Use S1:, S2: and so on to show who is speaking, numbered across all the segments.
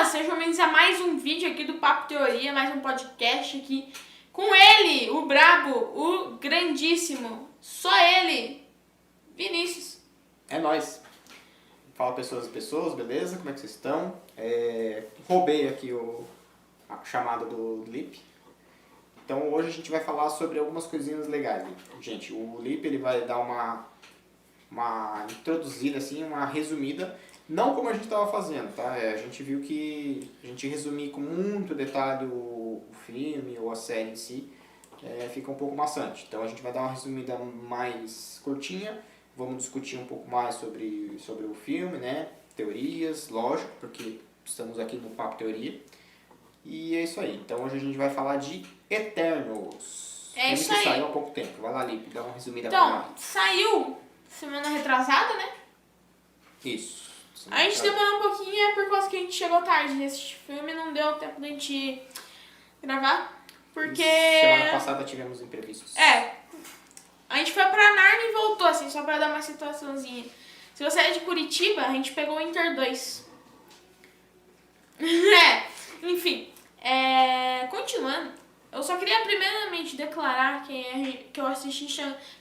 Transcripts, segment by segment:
S1: sejam bem-vindos a mais um vídeo aqui do Papo Teoria, mais um podcast aqui com ele, o brabo, o grandíssimo, só ele, Vinícius.
S2: É nóis. Fala pessoas, beleza? Como é que vocês estão? Roubei aqui a chamada do Lip. Então hoje a gente vai falar sobre algumas coisinhas legais. Gente, o Lip ele vai dar uma introduzida, assim, uma resumida, não como a gente estava fazendo, tá? A gente viu que a gente resumir com muito detalhe o filme ou a série em si fica um pouco maçante. Então a gente vai dar uma resumida mais curtinha, vamos discutir um pouco mais sobre o filme, né? Teorias, lógico, porque estamos aqui no Papo Teoria. E é isso aí. Então hoje a gente vai falar de Eternos.
S1: É isso aí.
S2: Saiu há pouco tempo. Vai lá, Lipe, dá uma resumida pra
S1: Então,
S2: nós.
S1: saiu semana retrasada, né?
S2: Isso.
S1: A gente demorou um pouquinho, por causa que a gente chegou tarde nesse filme, não deu tempo da gente gravar, porque...
S2: Semana passada tivemos imprevistos.
S1: A gente foi pra Narnia e voltou, assim, só pra dar uma situaçãozinha. Se você é de Curitiba, a gente pegou o Inter 2. Enfim, continuando, eu só queria primeiramente declarar que eu assisti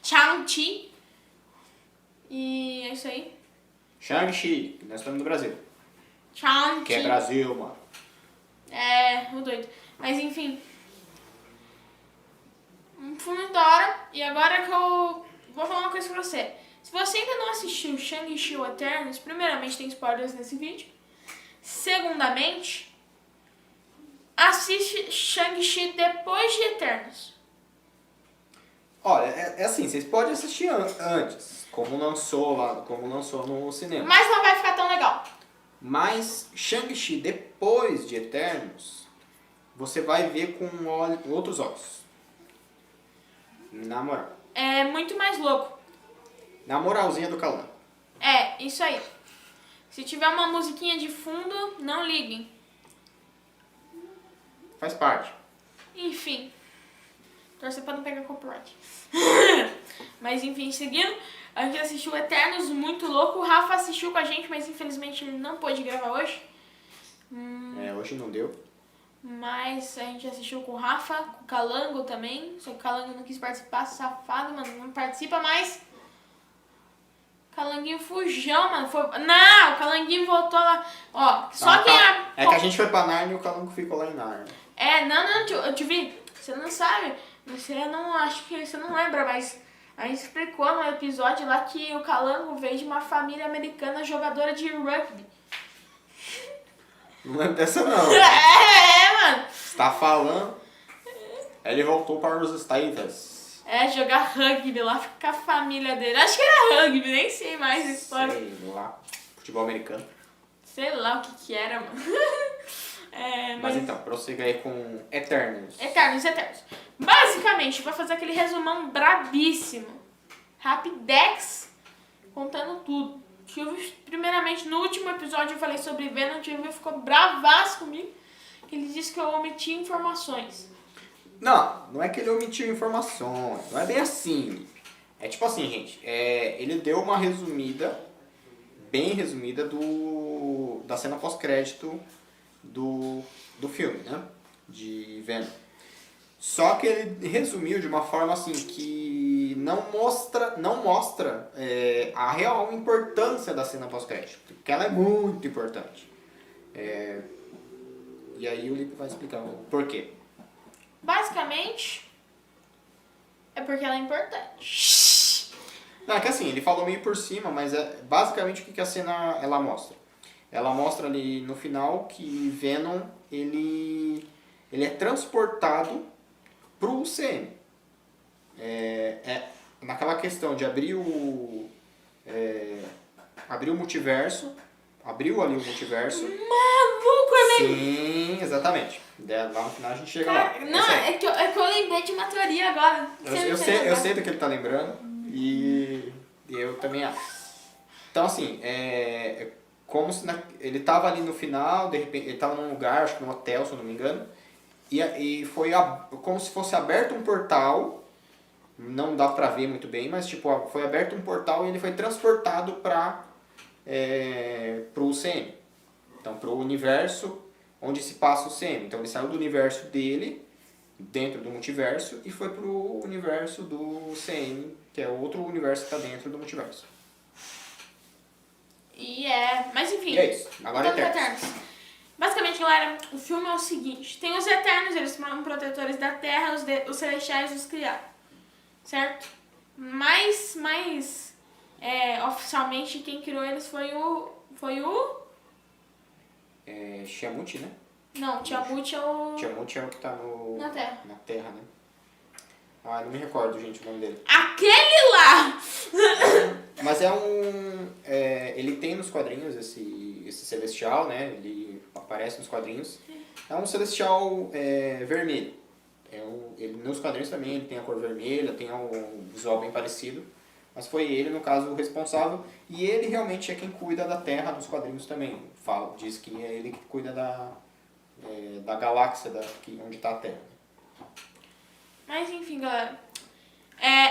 S1: Shang-Chi. E é isso aí.
S2: Shang-Chi, nós estamos no Brasil.
S1: Shang-Chi.
S2: Que é Brasil, mano.
S1: O doido. Mas enfim. Foi muito da hora. E agora que eu vou falar uma coisa pra você. Se você ainda não assistiu Shang-Chi ou Eternos, primeiramente tem spoilers nesse vídeo. Segundamente, assiste Shang-Chi depois de Eternos.
S2: Olha, é assim, vocês podem assistir antes, como lançou no cinema.
S1: Mas não vai ficar tão legal.
S2: Mas Shang-Chi depois de Eternos, você vai ver com outros olhos. Na moral.
S1: É muito mais louco.
S2: Na moralzinha do Calango.
S1: Isso aí. Se tiver uma musiquinha de fundo, não liguem.
S2: Faz parte.
S1: Enfim. Torcer pra não pegar copyright. Mas enfim, seguindo. A gente assistiu Eternos, muito louco. O Rafa assistiu com a gente, mas infelizmente ele não pôde gravar hoje.
S2: Hoje não deu.
S1: Mas a gente assistiu com o Rafa, com o Calango também. Só que o Calango não quis participar, safado, mano. Não participa mais. Calanguinho fujão, mano. Não, o Calanguinho voltou lá. Ó, só quem...
S2: É que a gente foi pra Narnia e o Calango ficou lá em Narnia.
S1: Não, tio Vi, você não sabe. Acho que você não lembra, mas a gente explicou no episódio lá que o Calango veio de uma família americana jogadora de rugby.
S2: Não lembro dessa não.
S1: Mano.
S2: Você tá falando? Ele voltou para os States.
S1: Jogar rugby lá com a família dele. Acho que era rugby, nem sei mais a história.
S2: Sei lá. Futebol americano.
S1: Sei lá o que era, mano.
S2: Mas então, prossiga aí com Eternos.
S1: Eternos. Basicamente, vai fazer aquele resumão brabíssimo. Rapidex, contando tudo. Primeiramente, no último episódio eu falei sobre Venom, o Tio ficou bravaço comigo. Ele disse que eu omiti informações.
S2: Não é que ele omitiu informações, não é bem assim. É tipo assim, gente, ele deu uma resumida, bem resumida da cena pós-crédito do filme, né? De Venom. Só que ele resumiu de uma forma assim que não mostra a real importância da cena pós-crédito, porque ela é muito importante. E aí o Lipe vai explicar o porquê.
S1: Basicamente, é porque ela é importante.
S2: Não, é que assim, ele falou meio por cima, mas basicamente o que a cena ela mostra? Ela mostra ali no final que Venom, ele é transportado pro UCM. Naquela questão de abrir o multiverso, abriu ali o multiverso.
S1: Maluco,
S2: Sim, exatamente. Lá no final a gente chega lá.
S1: Não, é que eu lembrei de uma teoria agora.
S2: Eu sei do que ele tá lembrando e eu também acho. Então assim, como se ele tava ali no final, de repente, ele tava num lugar, acho que num hotel, se eu não me engano, e foi como se fosse aberto um portal, não dá pra ver muito bem, mas tipo, foi aberto um portal e ele foi transportado pro UCM. Então, pro universo onde se passa o CM. Então ele saiu do universo dele, dentro do multiverso, e foi pro universo do CM, que é outro universo que está dentro do multiverso.
S1: Mas enfim.
S2: E é isso. Agora
S1: voltando
S2: é
S1: pra
S2: Eternos.
S1: Eternos. Basicamente, galera, o filme é o seguinte. Tem os Eternos, eles são protetores da Terra, os Celestiais os criaram. Certo? Mas oficialmente quem criou eles foi o...
S2: Tiamut, né?
S1: Não, Tiamut é o...
S2: Tiamut é o que tá
S1: Na Terra.
S2: na Terra, né? Ah, não me recordo, gente, o nome dele.
S1: Aquele lá!
S2: Mas ele tem nos quadrinhos esse celestial, né? Ele aparece nos quadrinhos. É um celestial vermelho. Nos quadrinhos também ele tem a cor vermelha, tem um visual bem parecido. Mas foi ele, no caso, o responsável. E ele realmente é quem cuida da Terra nos quadrinhos também. Diz que é ele que cuida da galáxia onde está a Terra.
S1: Mas enfim, galera.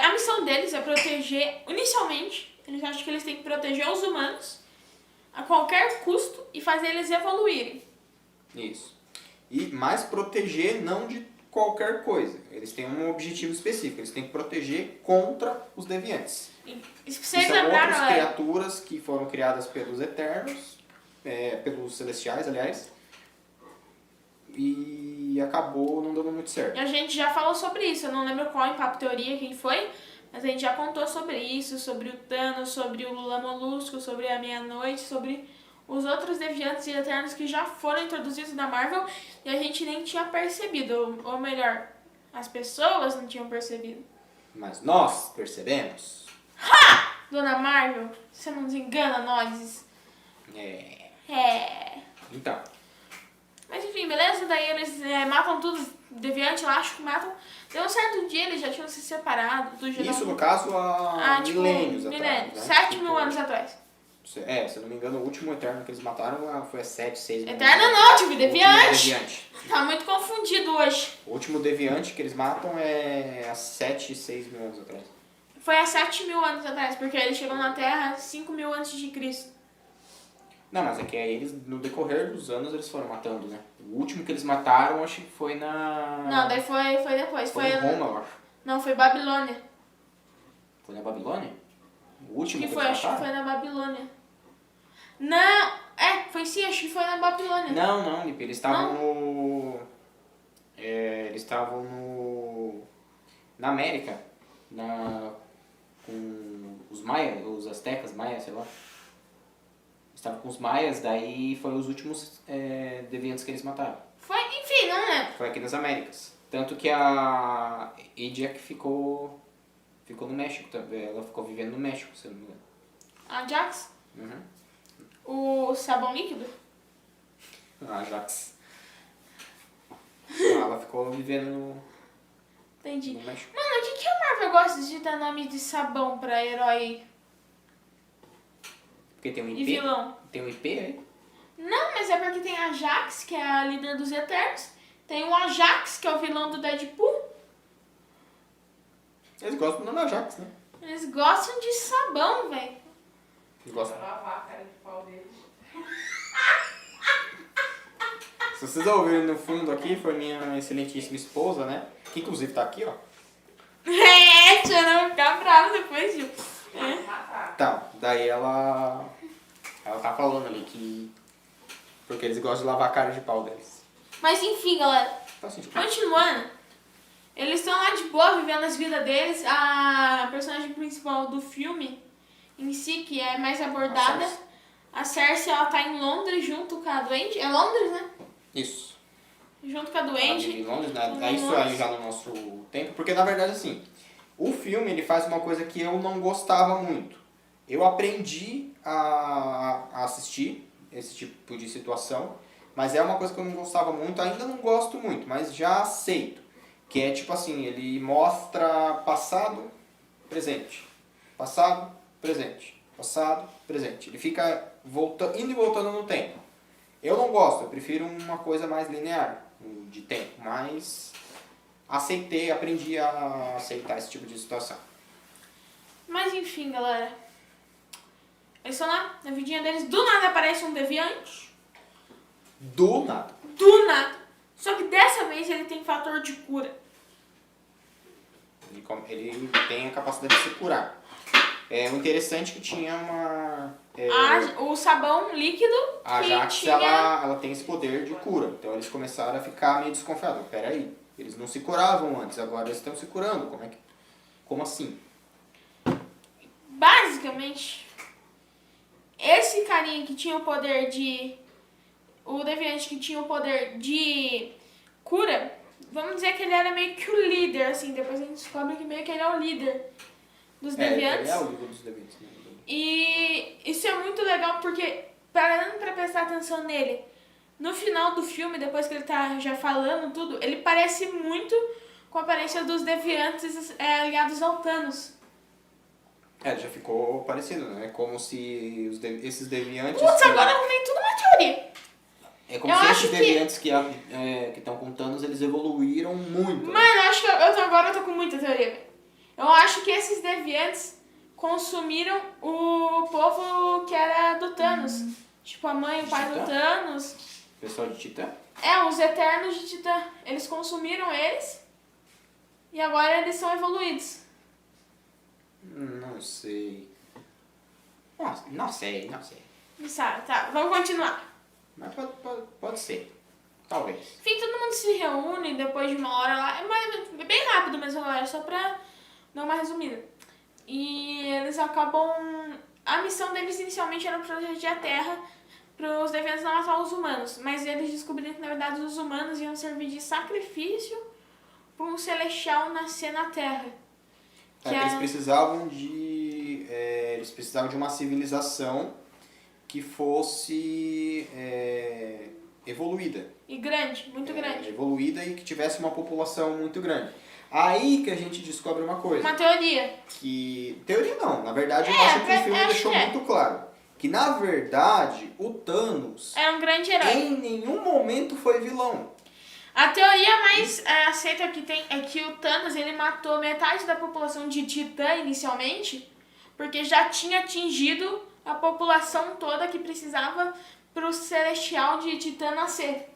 S1: A missão deles é proteger, inicialmente, eles acham que eles têm que proteger os humanos a qualquer custo e fazer eles evoluírem.
S2: Isso. Mas proteger não de qualquer coisa. Eles têm um objetivo específico. Eles têm que proteger contra os deviantes.
S1: E se vocês
S2: são
S1: lembraram,
S2: outras criaturas que foram criadas pelos Eternos, pelos Celestiais, aliás, e acabou não dando muito certo.
S1: E a gente já falou sobre isso, eu não lembro qual em Papo Teoria, quem foi, mas a gente já contou sobre isso, sobre o Thanos, sobre o Lula Molusco, sobre a Meia-Noite, sobre os outros deviantes e eternos que já foram introduzidos na Marvel e a gente nem tinha percebido, ou melhor, as pessoas não tinham percebido.
S2: Mas nós percebemos.
S1: Ha! Dona Marvel, você não desengana nós.
S2: Então.
S1: Mas enfim, beleza? Daí eles matam tudo deviante, eu acho que matam. Deu um certo dia, eles já tinham se separado.
S2: Isso, no caso, há milênios atrás. Né?
S1: 7.000 anos atrás.
S2: Se eu não me engano, o último Eterno que eles mataram foi há 7, 6 mil anos.
S1: Eterno não, tipo, deviante.
S2: Deviante.
S1: Tá muito confundido hoje.
S2: O último Deviante que eles matam é há 7, 6 mil anos atrás.
S1: Foi há 7.000 anos atrás, porque eles chegam na Terra 5.000 antes de Cristo.
S2: Não, mas é que eles, no decorrer dos anos, eles foram matando, né? O último que eles mataram, acho que foi na...
S1: Não, daí foi depois.
S2: Foi em Roma, eu acho.
S1: Não, foi Babilônia.
S2: Foi na Babilônia? O último que
S1: foi,
S2: eles
S1: acho que
S2: mataram?
S1: foi na Babilônia. Não, foi sim, acho que foi na Babilônia.
S2: Não, Lipe, eles estavam no... eles estavam no... Na América, com os maias, os astecas, maias, sei lá. Estavam com os maias, daí foi os últimos deviantes que eles mataram.
S1: Foi, enfim, não lembro.
S2: Foi aqui nas Américas. Tanto que a Ediac ficou no México também. Ela ficou vivendo no México, se eu não me engano.
S1: A Ajax?
S2: Uhum.
S1: O sabão líquido?
S2: A Ajax. Ela ficou vivendo
S1: Entendi.
S2: no México.
S1: Mano, o que a Marvel gosta de dar nome de sabão pra herói
S2: Porque tem um
S1: e
S2: IP.
S1: vilão?
S2: Tem um IP aí.
S1: Não, mas é porque tem a Ajax, que é a líder dos Eternos. Tem o Ajax, que é o vilão do Deadpool.
S2: Eles gostam do nome Ajax, né?
S1: Eles gostam de sabão, velho.
S2: Eles gostam.
S3: Lavar a cara de pau deles.
S2: Se vocês ouvirem no fundo aqui, foi minha excelentíssima esposa, né? Que inclusive tá aqui, ó.
S1: Deixa eu não ficar bravo depois, Gil.
S2: Então, daí ela tá falando ali que... Porque eles gostam de lavar a cara de pau deles.
S1: Mas enfim, galera.
S2: Faz sentido.
S1: Continuando. Eles estão lá de boa, vivendo as vidas deles. A personagem principal do filme em si, que é mais abordada, a Cersei, ela tá em Londres junto com a Duende. É Londres, né?
S2: Isso.
S1: Junto com a
S2: Ela
S1: Duende.
S2: vive em Londres, né? É isso aí já no nosso tempo. Porque, na verdade, assim, o filme ele faz uma coisa que eu não gostava muito. Eu aprendi a assistir esse tipo de situação, mas é uma coisa que eu não gostava muito, ainda não gosto muito, mas já aceito. Que é tipo assim, ele mostra passado, presente. Passado, presente. Passado, presente. Ele fica indo e voltando no tempo. Eu não gosto, eu prefiro uma coisa mais linear de tempo, mas aprendi a aceitar esse tipo de situação.
S1: Mas enfim, galera. Eles estão lá, na vidinha deles, do nada aparece um deviante.
S2: Do nada.
S1: do nada. Só que dessa vez ele tem fator de cura.
S2: Ele tem a capacidade de se curar. O interessante é que tinha uma...
S1: O sabão líquido
S2: a
S1: que
S2: Jax,
S1: tinha...
S2: ela tem esse poder de cura. Então eles começaram a ficar meio desconfiados. Peraí, eles não se curavam antes, agora eles estão se curando. Como assim?
S1: Basicamente, esse carinha que tinha o poder de... O deviante que tinha o poder de cura, vamos dizer que ele era meio que o líder, assim. Depois a gente descobre que meio que ele é o líder dos deviantes.
S2: Ele é o líder dos deviantes, né?
S1: E isso é muito legal porque, parando pra prestar atenção nele, no final do filme, depois que ele tá já falando tudo, ele parece muito com a aparência dos deviantes ligados ao Thanos.
S2: Já ficou parecido, né? Como se esses deviantes...
S1: Putz, agora eu arrumei tudo uma teoria.
S2: É como
S1: eu
S2: se
S1: acho
S2: esses deviantes que estão com Thanos, eles evoluíram muito.
S1: Mano, eu acho que agora eu tô com muita teoria, velho. Eu acho que esses deviantes consumiram o povo que era do Thanos. Tipo, a mãe e o pai do Thanos.
S2: Pessoal de Titã?
S1: Os Eternos de Titã. Eles consumiram eles e agora eles são evoluídos.
S2: Não sei. Não sei.
S1: Não sabe, tá, vamos continuar.
S2: Mas pode ser. Talvez.
S1: Enfim, todo mundo se reúne depois de uma hora lá. É bem rápido mesmo, galera, só pra dar uma resumida. E eles acabam... A missão deles inicialmente era proteger a Terra para os deviantes não matar os humanos. Mas eles descobriram que, na verdade, os humanos iam servir de sacrifício para um celestial nascer na Terra.
S2: Eles precisavam de uma civilização que fosse evoluída.
S1: E grande, muito grande.
S2: Evoluída e que tivesse uma população muito grande. Aí que a gente descobre uma coisa.
S1: Uma teoria.
S2: Teoria não, na verdade eu acho que o filme deixou muito claro. Que na verdade o Thanos
S1: é um grande herói.
S2: Em nenhum momento foi vilão.
S1: A teoria mais aceita que tem é que o Thanos ele matou metade da população de Titã inicialmente, porque já tinha atingido a população toda que precisava pro Celestial de Titã nascer.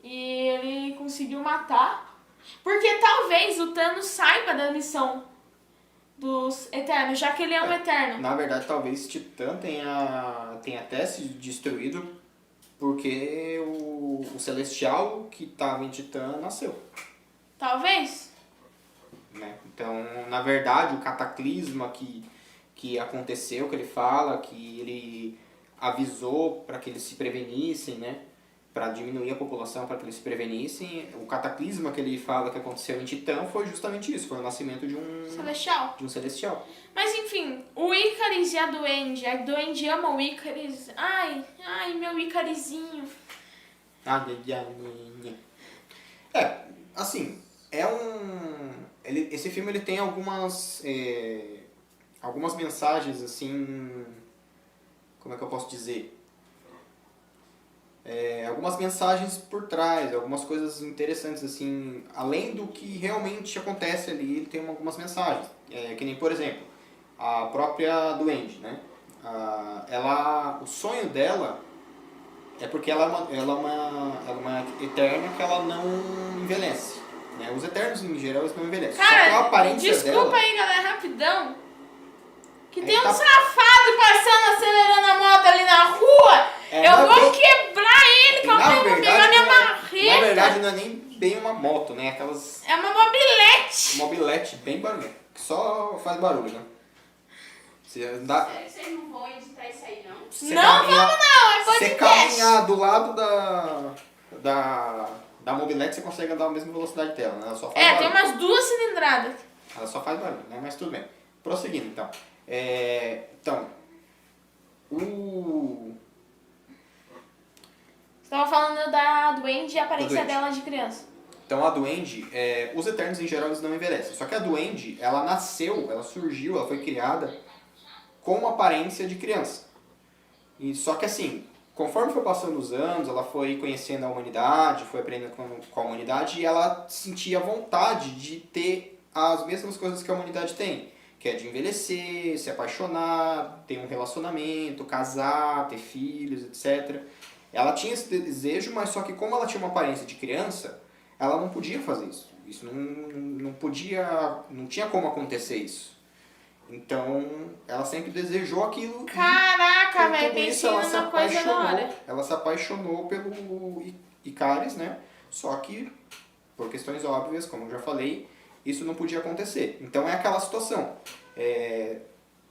S1: E ele conseguiu matar, porque talvez o Thanos saiba da missão dos Eternos, já que ele é um Eterno.
S2: Na verdade, talvez Titã tenha até se destruído porque o Celestial que estava em Titã nasceu.
S1: Talvez.
S2: Né? Então, na verdade, o cataclisma que aconteceu, que ele fala, que ele avisou para que eles se prevenissem, né? Para diminuir a população, para que eles se prevenissem, o cataclisma que ele fala que aconteceu em Titã foi justamente isso, foi o nascimento de um celestial.
S1: Mas enfim, o Icaris e a Duende ama o Icaris. Ai, meu Icarizinho.
S2: Assim, esse filme ele tem algumas mensagens assim, como é que eu posso dizer? Algumas mensagens por trás, algumas coisas interessantes, assim, além do que realmente acontece ali, ele tem algumas mensagens. Que nem, por exemplo, a própria Duende, né? O sonho dela é porque ela é uma eterna que ela não envelhece. Né? Os eternos, em geral, eles não envelhecem.
S1: Cara,
S2: só que a aparência
S1: desculpa
S2: dela...
S1: aí, galera, rapidão. Que tem um
S2: tá...
S1: safado passando, acelerando a moto ali na rua. Eu vou quebrar ele com a minha marreta.
S2: Na verdade, não é nem bem uma moto, né? Aquelas...
S1: É uma mobilete.
S2: Mobilete bem barulhenta, que só faz barulho, né?
S3: Vocês não vão editar isso aí, não?
S1: Vamos não, é podcast.
S2: Você caminhar do lado da mobilete, você consegue andar a mesma velocidade dela, né? Ela só faz barulho.
S1: Tem umas 2 cilindradas.
S2: Ela só faz barulho, né? Mas tudo bem. Prosseguindo, então.
S1: Você tava falando da Duende e a aparência dela de criança.
S2: Então a Duende, os Eternos em geral eles não envelhecem. Só que a Duende, ela nasceu, ela surgiu, ela foi criada com uma aparência de criança. Só que assim, conforme foi passando os anos, ela foi conhecendo a humanidade, foi aprendendo com a humanidade e ela sentia vontade de ter as mesmas coisas que a humanidade tem. Que é de envelhecer, se apaixonar, ter um relacionamento, casar, ter filhos, etc. Ela tinha esse desejo, mas só que como ela tinha uma aparência de criança, ela não podia fazer isso. Isso não podia, não tinha como acontecer isso. Então, ela sempre desejou aquilo.
S1: Caraca,
S2: e,
S1: velho,
S2: tudo isso,
S1: pensei numa coisa da hora.
S2: ela se apaixonou pelo Icaris, né? Só que, por questões óbvias, como eu já falei, isso não podia acontecer. Então é aquela situação.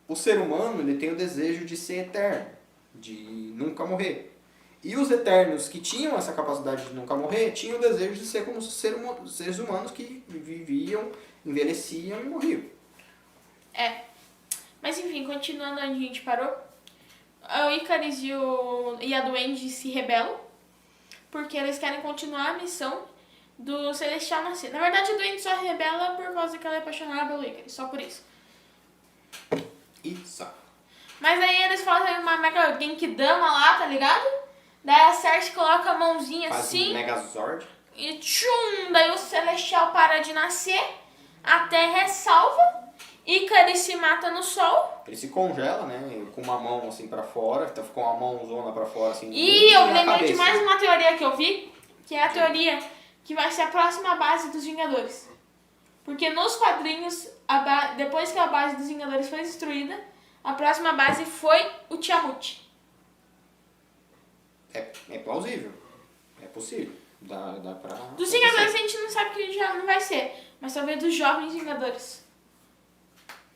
S2: O ser humano, ele tem o desejo de ser eterno, de nunca morrer. E os eternos que tinham essa capacidade de nunca morrer, tinham o desejo de ser como seres humanos que viviam, envelheciam e morriam.
S1: Mas enfim, continuando onde a gente parou. O Icaris e a Duende se rebelam, porque eles querem continuar a missão do Celestial nascer. Na verdade, a Duende só rebela por causa que ela é apaixonada pelo Icaris, só por isso.
S2: Isso.
S1: Mas aí eles fazem uma mega Genkidama lá, tá ligado? Daí a Cersei coloca a mãozinha
S2: Faz
S1: assim
S2: um Megazord.
S1: e tchum! Daí o Celestial para de nascer, a Terra é salva, Icaris se mata no sol.
S2: Ele se congela, né? Com uma mão assim pra fora, então ficou uma mãozona pra fora assim.
S1: E eu me
S2: na
S1: lembrei de
S2: cabeça.
S1: mais uma teoria que eu vi, que é a teoria que vai ser a próxima base dos Vingadores. Porque nos quadrinhos, depois que a base dos Vingadores foi destruída, a próxima base foi o Tiamut.
S2: É plausível. É possível. Dá pra...
S1: Dos Vingadores a gente não sabe que já não vai ser, mas talvez dos jovens Vingadores.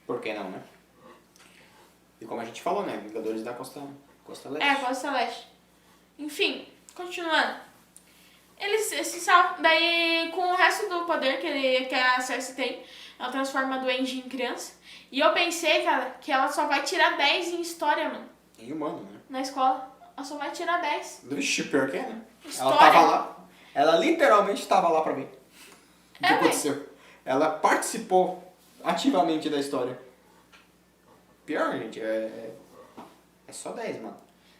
S2: Por que não, né? E como a gente falou, né? Vingadores da Costa Leste.
S1: Costa Leste. Enfim, continuando. Eles se salvam, daí com o resto do poder que a Cersei tem, ela transforma a Duende em criança. E eu pensei, cara, que ela só vai tirar 10 em história, mano.
S2: Em humano, né?
S1: Na escola. Ela só vai tirar 10.
S2: Vixe, pior que é, né?
S1: História.
S2: Ela tava lá. Ela literalmente tava lá pra ver. O que
S1: É,
S2: aconteceu? Ela participou ativamente da história. Pior, gente, é só 10, mano.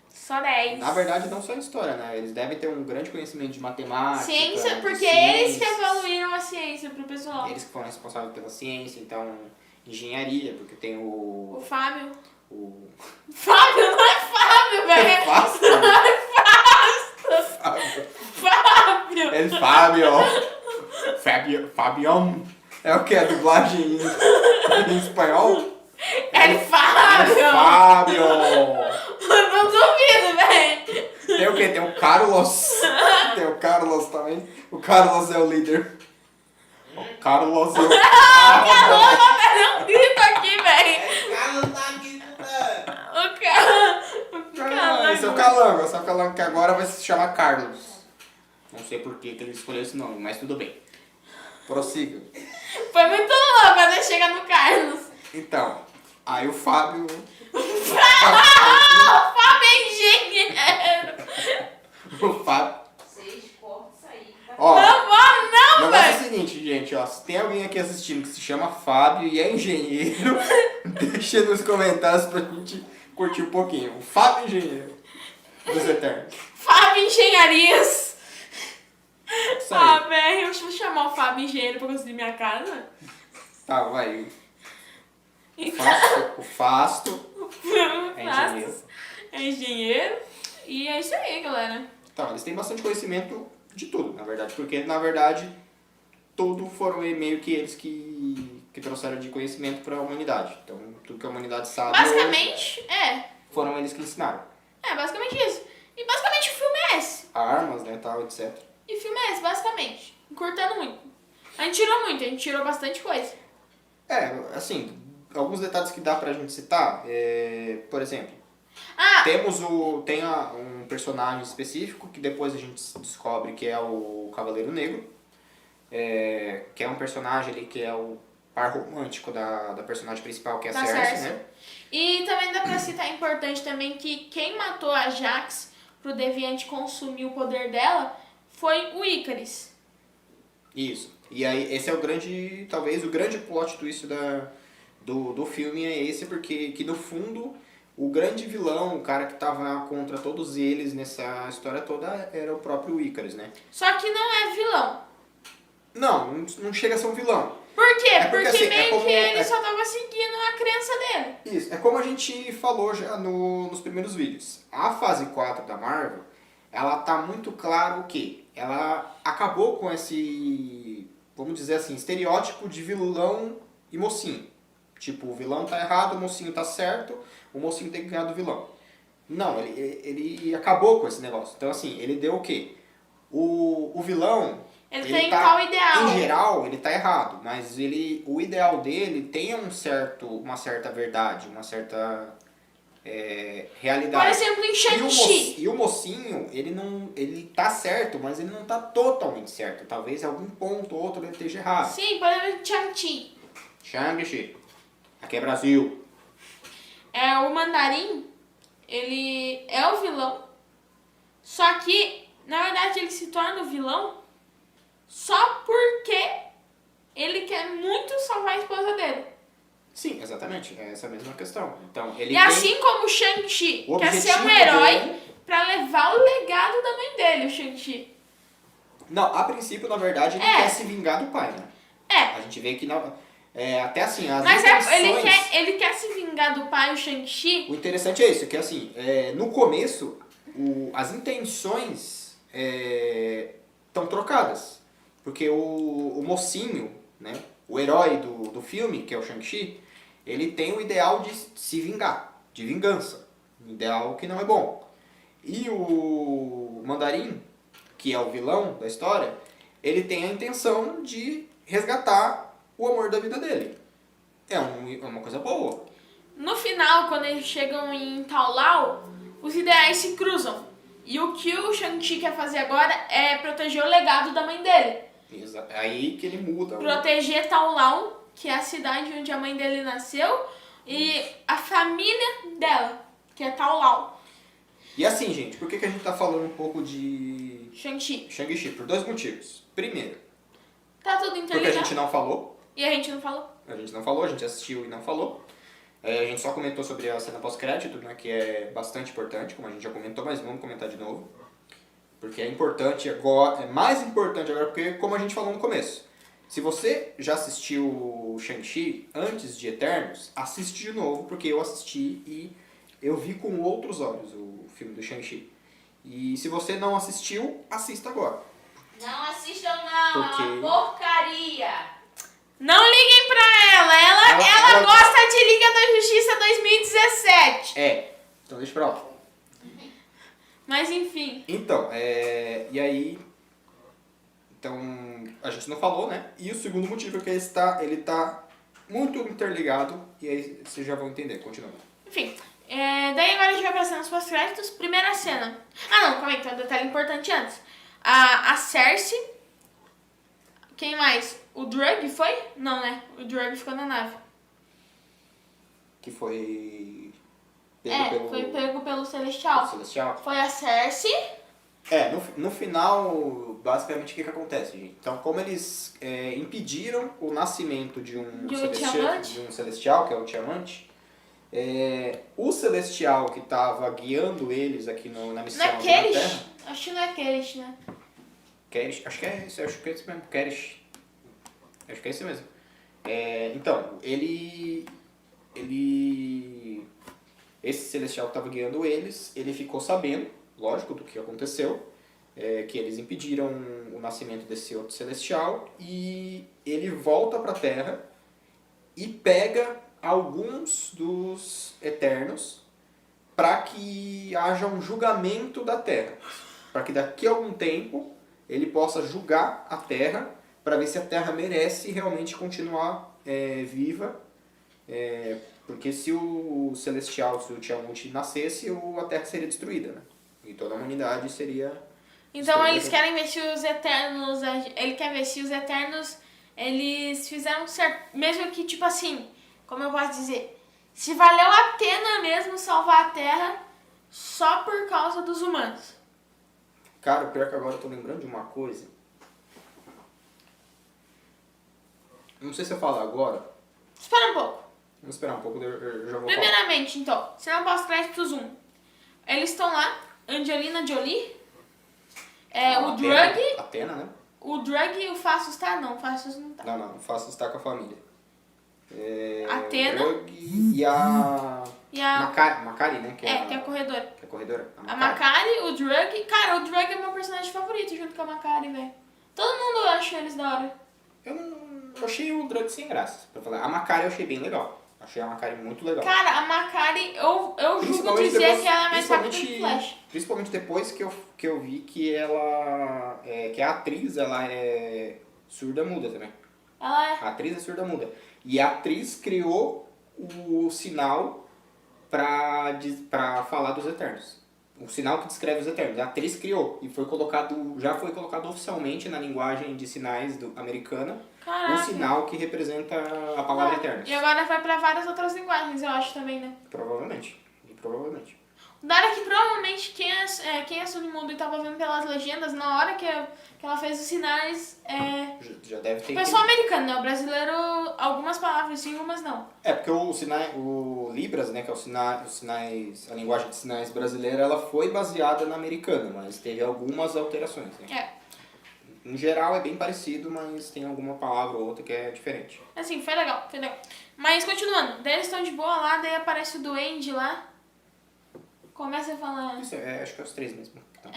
S1: Só 10.
S2: Na verdade, não só em história, né? Eles devem ter um grande conhecimento de matemática.
S1: Ciência,
S2: de
S1: porque
S2: ciências.
S1: eles que evoluíram a ciência pro pessoal.
S2: Eles que foram responsáveis pela ciência, então engenharia, porque tem
S1: O
S2: o...
S1: Fábio.
S2: o...
S1: Fábio, não é Fábio, velho.
S2: Fábio.
S1: Não é Fábio.
S2: Fábio.
S1: Fábio.
S2: É Fábio. Fabião. É o que? A dublagem em espanhol?
S1: É Fábio.
S2: Fábio.
S1: Não duvido, velho.
S2: Tem o quê? Tem o Carlos. Tem o Carlos também. O Carlos é o líder. O Carlos é o...
S1: Caramba, velho, eu grito aqui, velho.
S3: Carlos tá gritando.
S1: O cara.
S2: Esse é o Calango. Esse é o Calango que agora vai se chamar Carlos. Não sei por que ele escolheu esse nome, mas tudo bem. Prossiga.
S1: Foi muito louco até chegar no Carlos.
S2: Então, aí o Fábio...
S1: O Fábio é engenheiro.
S2: O Fábio...
S3: Vocês cortam isso aí. Tá?
S2: Ó,
S1: Não vou
S2: o
S1: não,
S2: negócio é o
S1: velho.
S2: seguinte, gente, ó. Se tem alguém aqui assistindo que se chama Fábio e é engenheiro, deixa nos comentários pra gente curtir um pouquinho. O Fábio Engenheiro dos Eternos.
S1: Fábio Engenharias.
S2: Isso aí.
S1: velho, eu vou chamar o Fábio Engenheiro pra construir minha casa.
S2: Tá, vai.
S1: Então,
S2: O Fasto é engenheiro.
S1: É engenheiro. E é isso aí, galera.
S2: Então, eles têm bastante conhecimento de tudo, na verdade. Porque, na verdade, tudo foram meio que eles que trouxeram de conhecimento pra humanidade. Então, tudo que a humanidade sabe
S1: Basicamente,
S2: hoje, foram eles que ensinaram.
S1: basicamente isso. E basicamente o filme é esse.
S2: Armas, né, tal, etc.
S1: E o filme é esse, basicamente. Encurtando muito. A gente tirou bastante coisa.
S2: Assim, alguns detalhes que dá pra gente citar, por exemplo,
S1: Ah,
S2: tem um personagem específico que depois a gente descobre que é o Cavaleiro Negro, que é um personagem ali que é o par romântico da personagem principal, que é a
S1: Da
S2: Cersei,
S1: Cersei.
S2: né?
S1: e também dá pra citar importante também que quem matou a Jax pro Deviante consumir o poder dela foi o Icaris.
S2: Isso. E aí, esse é talvez o grande plot twist do filme é esse, porque que no fundo o grande vilão, o cara que tava contra todos eles nessa história toda era o próprio Icaris, né?
S1: Só que não é vilão.
S2: Não chega a ser um vilão.
S1: Por quê?
S2: Porque,
S1: Porque
S2: assim,
S1: meio que ele só tava seguindo a crença dele.
S2: Isso, é como a gente falou já nos primeiros vídeos. A fase 4 da Marvel, ela tá muito claro que ela acabou com esse, vamos dizer assim, estereótipo de vilão e mocinho. Tipo, o vilão tá errado, o mocinho tá certo, o mocinho tem que ganhar do vilão. Não, ele acabou com esse negócio. Então, assim, ele deu o quê? O vilão,
S1: Ele tem tal ideal.
S2: em geral, ele tá errado, mas o ideal dele tem uma certa verdade, uma certa realidade.
S1: Por exemplo, em Shang-Chi.
S2: E o mocinho, ele tá certo, mas ele não tá totalmente certo. Talvez em algum ponto ou outro ele esteja errado.
S1: Sim, por exemplo, em Shang-Chi.
S2: Shang-Chi. Aqui é Brasil.
S1: O Mandarim, ele é o vilão. Só que, na verdade, ele se torna o vilão só porque ele quer muito salvar a esposa dele.
S2: Sim, exatamente. É essa mesma questão. Então, ele
S1: E assim como o Shang-Chi
S2: O
S1: quer ser um
S2: objetivo
S1: herói
S2: dele-
S1: pra levar o legado da mãe dele, o Shang-Chi.
S2: Não, a princípio, na verdade, ele quer se vingar do pai, né? A gente vê que até assim, as
S1: Mas
S2: intenções...
S1: ele quer se vingar do pai, o Shang-Chi.
S2: O interessante é isso, que assim, no começo, as intenções estão trocadas. Porque o mocinho, né, o herói do filme, que é o Shang-Chi, ele tem o ideal de se vingar, de vingança. Um ideal que não é bom. E o Mandarim, que é o vilão da história, ele tem a intenção de resgatar o amor da vida dele. É uma coisa boa.
S1: No final, quando eles chegam em Taolau, os ideais se cruzam. E o que o Shang-Chi quer fazer agora é proteger o legado da mãe dele.
S2: É aí que ele muda.
S1: Proteger Taolau, que é a cidade onde a mãe dele nasceu, e a família dela, que é Taolau.
S2: E assim, gente, por que a gente tá falando um pouco de
S1: Shang-Chi.
S2: Por dois motivos. Primeiro,
S1: Tá tudo
S2: porque a
S1: interligado.
S2: gente não falou.
S1: E a gente não falou.
S2: A gente não falou, a gente assistiu e não falou. A gente só comentou sobre a cena pós-crédito, né, que é bastante importante, como a gente já comentou, mas vamos comentar de novo. Porque é importante agora, é mais importante agora, porque como a gente falou no começo. Se você já assistiu Shang-Chi antes de Eternos, assiste de novo, porque eu assisti e eu vi com outros olhos o filme do Shang-Chi. E se você não assistiu, assista agora.
S3: Não assistam não,
S2: Porque-
S3: é uma porcaria.
S1: Não liguem pra ela. Ela gosta de Liga da Justiça 2017.
S2: Então deixa pra lá.
S1: Mas enfim.
S2: Então, e aí... Então, a gente não falou, né? E o segundo motivo é que ele tá muito interligado, e aí vocês já vão entender. Continua.
S1: Enfim. Daí agora a gente vai pra cenas pós-créditos. Primeira cena. Ah não, calma aí, tem um detalhe importante antes. A Cersei. Quem mais? O Drug foi? Não, né? O Drug ficou na nave.
S2: Que foi...
S1: Foi pego pelo Celestial.
S2: Celestial.
S1: Foi a Cersei.
S2: No final, basicamente, o que acontece, gente? Então, como eles impediram o nascimento de um celestial, que é o Tiamant, o celestial que estava guiando eles aqui na missão
S1: Não é
S2: na
S1: Kerish?
S2: Terra...
S1: Acho que não é Kerish, né?
S2: Kerish, acho que é esse mesmo, Kerish. Acho que é esse mesmo. Então, esse celestial que estava guiando eles, ele ficou sabendo, lógico, do que aconteceu, que eles impediram o nascimento desse outro celestial, e ele volta para a Terra e pega alguns dos Eternos para que haja um julgamento da Terra. Para que daqui a algum tempo ele possa julgar a Terra para ver se a Terra merece realmente continuar viva. Porque se o Celestial, se o Tiamut nascesse, a Terra seria destruída, né? E toda a humanidade seria...
S1: Então eles querem ver se os Eternos... Ele quer ver se os Eternos, eles fizeram certo. Mesmo que, tipo assim, como eu posso dizer, se valeu a pena mesmo salvar a Terra só por causa dos humanos.
S2: Cara, o pior que agora eu tô lembrando de uma coisa. Não sei se eu falar agora.
S1: Espera um pouco.
S2: Vamos esperar um pouco, eu já vou falar.
S1: Primeiramente, então, cena pós-créditos 1. Eles estão lá, Angelina Jolie, o Drug...
S2: Atena, né?
S1: O Drug e o Fastos tá? Não, o Fastos não tá.
S2: Não, o Fastos está com a família.
S1: Atena.
S2: O Drug e a
S1: E a...
S2: Makari, né?
S1: que é a corredora.
S2: Que é a corredora.
S1: A Makari, o Drug... Cara, o Drug é meu personagem favorito junto com a Makari, velho. Todo mundo acha eles da hora.
S2: Eu achei o Drug sem graça, pra falar. A Makari eu achei bem legal. Achei a Makari muito legal.
S1: Cara, a Makari, eu julgo dizer que ela é mais rápida que o Flash.
S2: Principalmente depois que eu vi que ela... que a atriz, ela é surda-muda também.
S1: Ela é...
S2: A atriz é surda-muda. E a atriz criou o sinal pra falar dos Eternos. O sinal que descreve os Eternos. A atriz criou. E já foi colocado oficialmente na linguagem de sinais americana.
S1: Caraca.
S2: Um sinal que representa a palavra Eternos.
S1: E agora vai pra várias outras linguagens, eu acho também, né?
S2: Provavelmente.
S1: O Dara que provavelmente quem é surdo-mudo e tava vendo pelas legendas, na hora que ela fez os sinais,
S2: Já deve ter...
S1: o pessoal americano, né? O brasileiro, algumas palavras sim, algumas não.
S2: Porque o Libras, né, que é a linguagem de sinais brasileira, ela foi baseada na americana, mas teve algumas alterações, né? Em geral é bem parecido, mas tem alguma palavra ou outra que é diferente.
S1: Assim, foi legal. Mas continuando, daí eles estão de boa lá, daí aparece o Duende lá, começa a falar...
S2: Isso, acho que é os 3 mesmo. Então.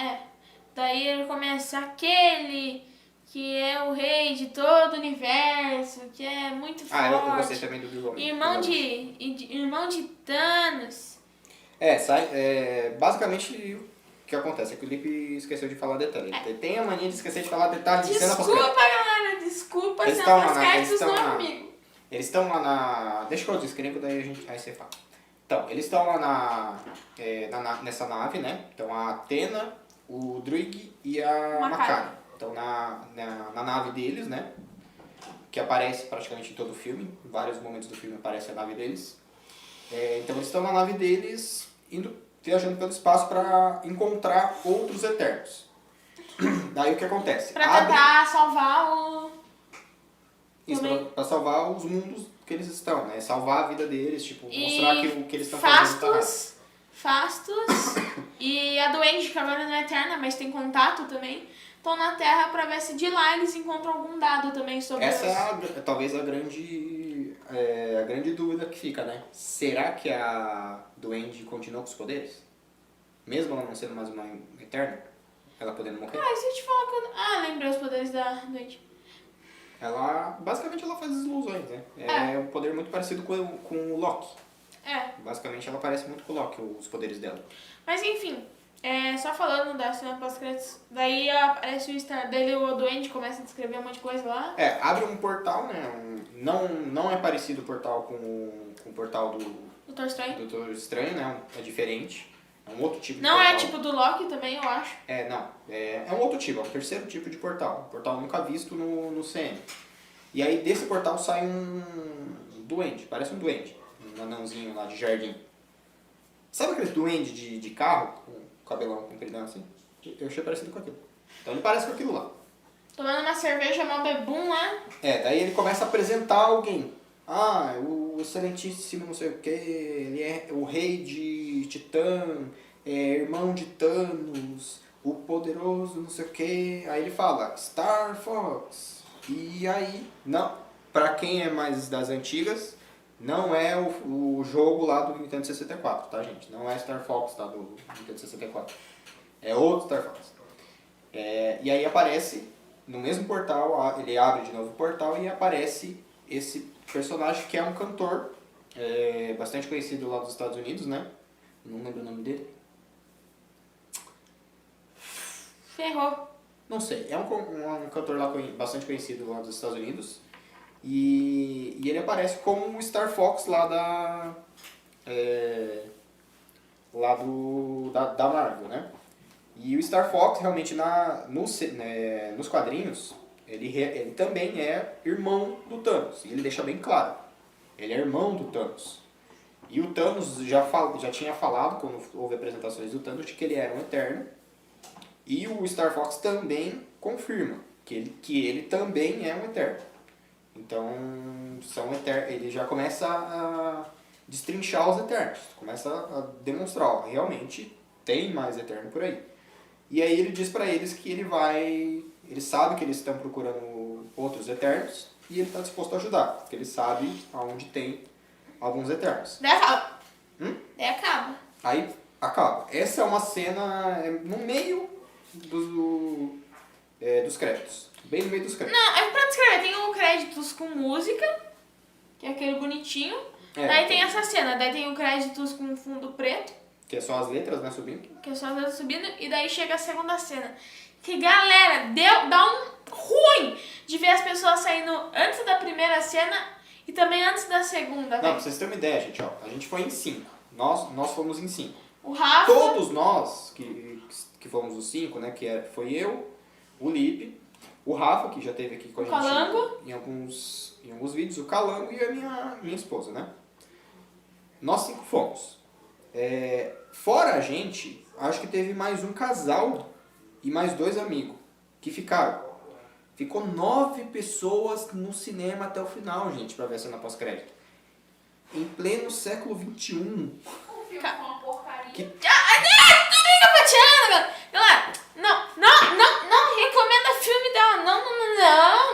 S1: Daí ele começa aquele que é o rei de todo o universo, que é muito forte.
S2: Eu gostei também do vilão.
S1: Irmão de Thanos.
S2: Basicamente o que acontece é que o Lipe esqueceu de falar detalhe. Ele tem a mania de esquecer de falar detalhes de cena
S1: Desculpa, galera, desculpa, cena pós-créditos não é comigo.
S2: Eles estão lá na... Deixa eu descrever, daí você fala. Então, eles estão lá nessa nave, né? Então a Athena, o Druig e a Makari. Então na nave deles, né? Que aparece praticamente em todo o filme. Em vários momentos do filme aparece a nave deles. Então eles estão na nave deles, viajando pelo espaço para encontrar outros Eternos. Daí o que acontece?
S1: Pra tentar salvar o...
S2: Isso, pra salvar os mundos que eles estão, né? Salvar a vida deles, tipo, mostrar que o que eles estão fazendo
S1: Fastos e a Duende, que agora não é eterna, mas tem contato também, estão na Terra pra ver se de lá eles encontram algum dado também sobre
S2: essa é talvez a grande dúvida que fica, né? Será que a Duende continua com os poderes? Mesmo ela não sendo mais uma Eterna? Ela podendo morrer?
S1: E se eu te falar que eu... lembrei os poderes da Duende.
S2: Basicamente ela faz ilusões, né? É um poder muito parecido com o Loki. Basicamente ela parece muito com o Loki, os poderes dela.
S1: Mas enfim, só falando da cena pós-créditos, daí aparece o Star dele, o Duende começa a descrever um monte de coisa lá.
S2: Abre um portal, né? Não é parecido o portal com o portal do
S1: Doutor Estranho.
S2: Doutor Estranho, né? É diferente. É um outro tipo de
S1: portal.
S2: Não
S1: é tipo do Loki também, eu acho.
S2: Não. É um outro tipo, é um terceiro tipo de portal. Um portal nunca visto no CM. E aí desse portal sai um duende, parece um duende. Um anãozinho lá de jardim. Sabe aquele duende de carro, com cabelão compridão assim? Eu achei parecido com aquilo. Então ele parece com aquilo lá.
S1: Tomando uma cerveja, mal bebum lá.
S2: Daí ele começa a apresentar alguém. O excelentíssimo não sei o que, ele é o rei de Titã, irmão de Thanos, o poderoso não sei o que. Aí ele fala, Star Fox. E aí, não, pra quem é mais das antigas, não é o jogo lá do Nintendo 64, tá gente? Não é Star Fox, tá, do Nintendo 64. É outro Star Fox. E aí aparece, no mesmo portal, ele abre de novo o portal e aparece esse personagem que é um cantor bastante conhecido lá dos Estados Unidos, né? Não lembro o nome dele.
S1: Ferrou.
S2: Não sei, é um cantor lá bastante conhecido lá dos Estados Unidos. E ele aparece como o Star Fox lá da Marvel, né? E o Star Fox realmente nos quadrinhos, ele também é irmão do Thanos. E ele deixa bem claro, ele é irmão do Thanos. E o Thanos já tinha falado, quando houve apresentações do Thanos, de que ele era um Eterno. E o Star Fox também confirma que ele também é um Eterno. Então, ele já começa a destrinchar os Eternos. Começa a demonstrar, realmente tem mais Eterno por aí. E aí ele diz pra eles que ele sabe que eles estão procurando outros Eternos e ele está disposto a ajudar, porque ele sabe aonde tem alguns Eternos.
S1: Daí fala. Daí acaba.
S2: Aí acaba. Essa é uma cena no meio dos créditos. Bem no meio dos créditos.
S1: Não, é pra descrever. Tem o créditos com música, que é aquele bonitinho. Daí tem essa cena. Daí tem o créditos com fundo preto,
S2: Que é só as letras, né, subindo.
S1: que é só as letras subindo. E daí chega a segunda cena. Que, galera, dá um ruim de ver as pessoas saindo antes da primeira cena e também antes da segunda.
S2: Não, pra vocês terem uma ideia, gente, ó. A gente foi em 5. Nós fomos em 5.
S1: O Rafa...
S2: Todos nós que fomos os 5, né, foi eu, o Lipe, o Rafa, que já esteve aqui com a
S1: O
S2: gente
S1: Calango.
S2: em alguns vídeos, o Calango e a minha esposa, né? Nós 5 fomos. Fora a gente, acho que teve mais um casal e mais 2 amigos que ficaram. Ficou 9 pessoas no cinema até o final, gente, pra ver a cena pós-crédito. Em pleno século XXI.
S3: Um filme com uma porcaria.
S1: Tu fica pateando, galera. Não recomenda filme dela.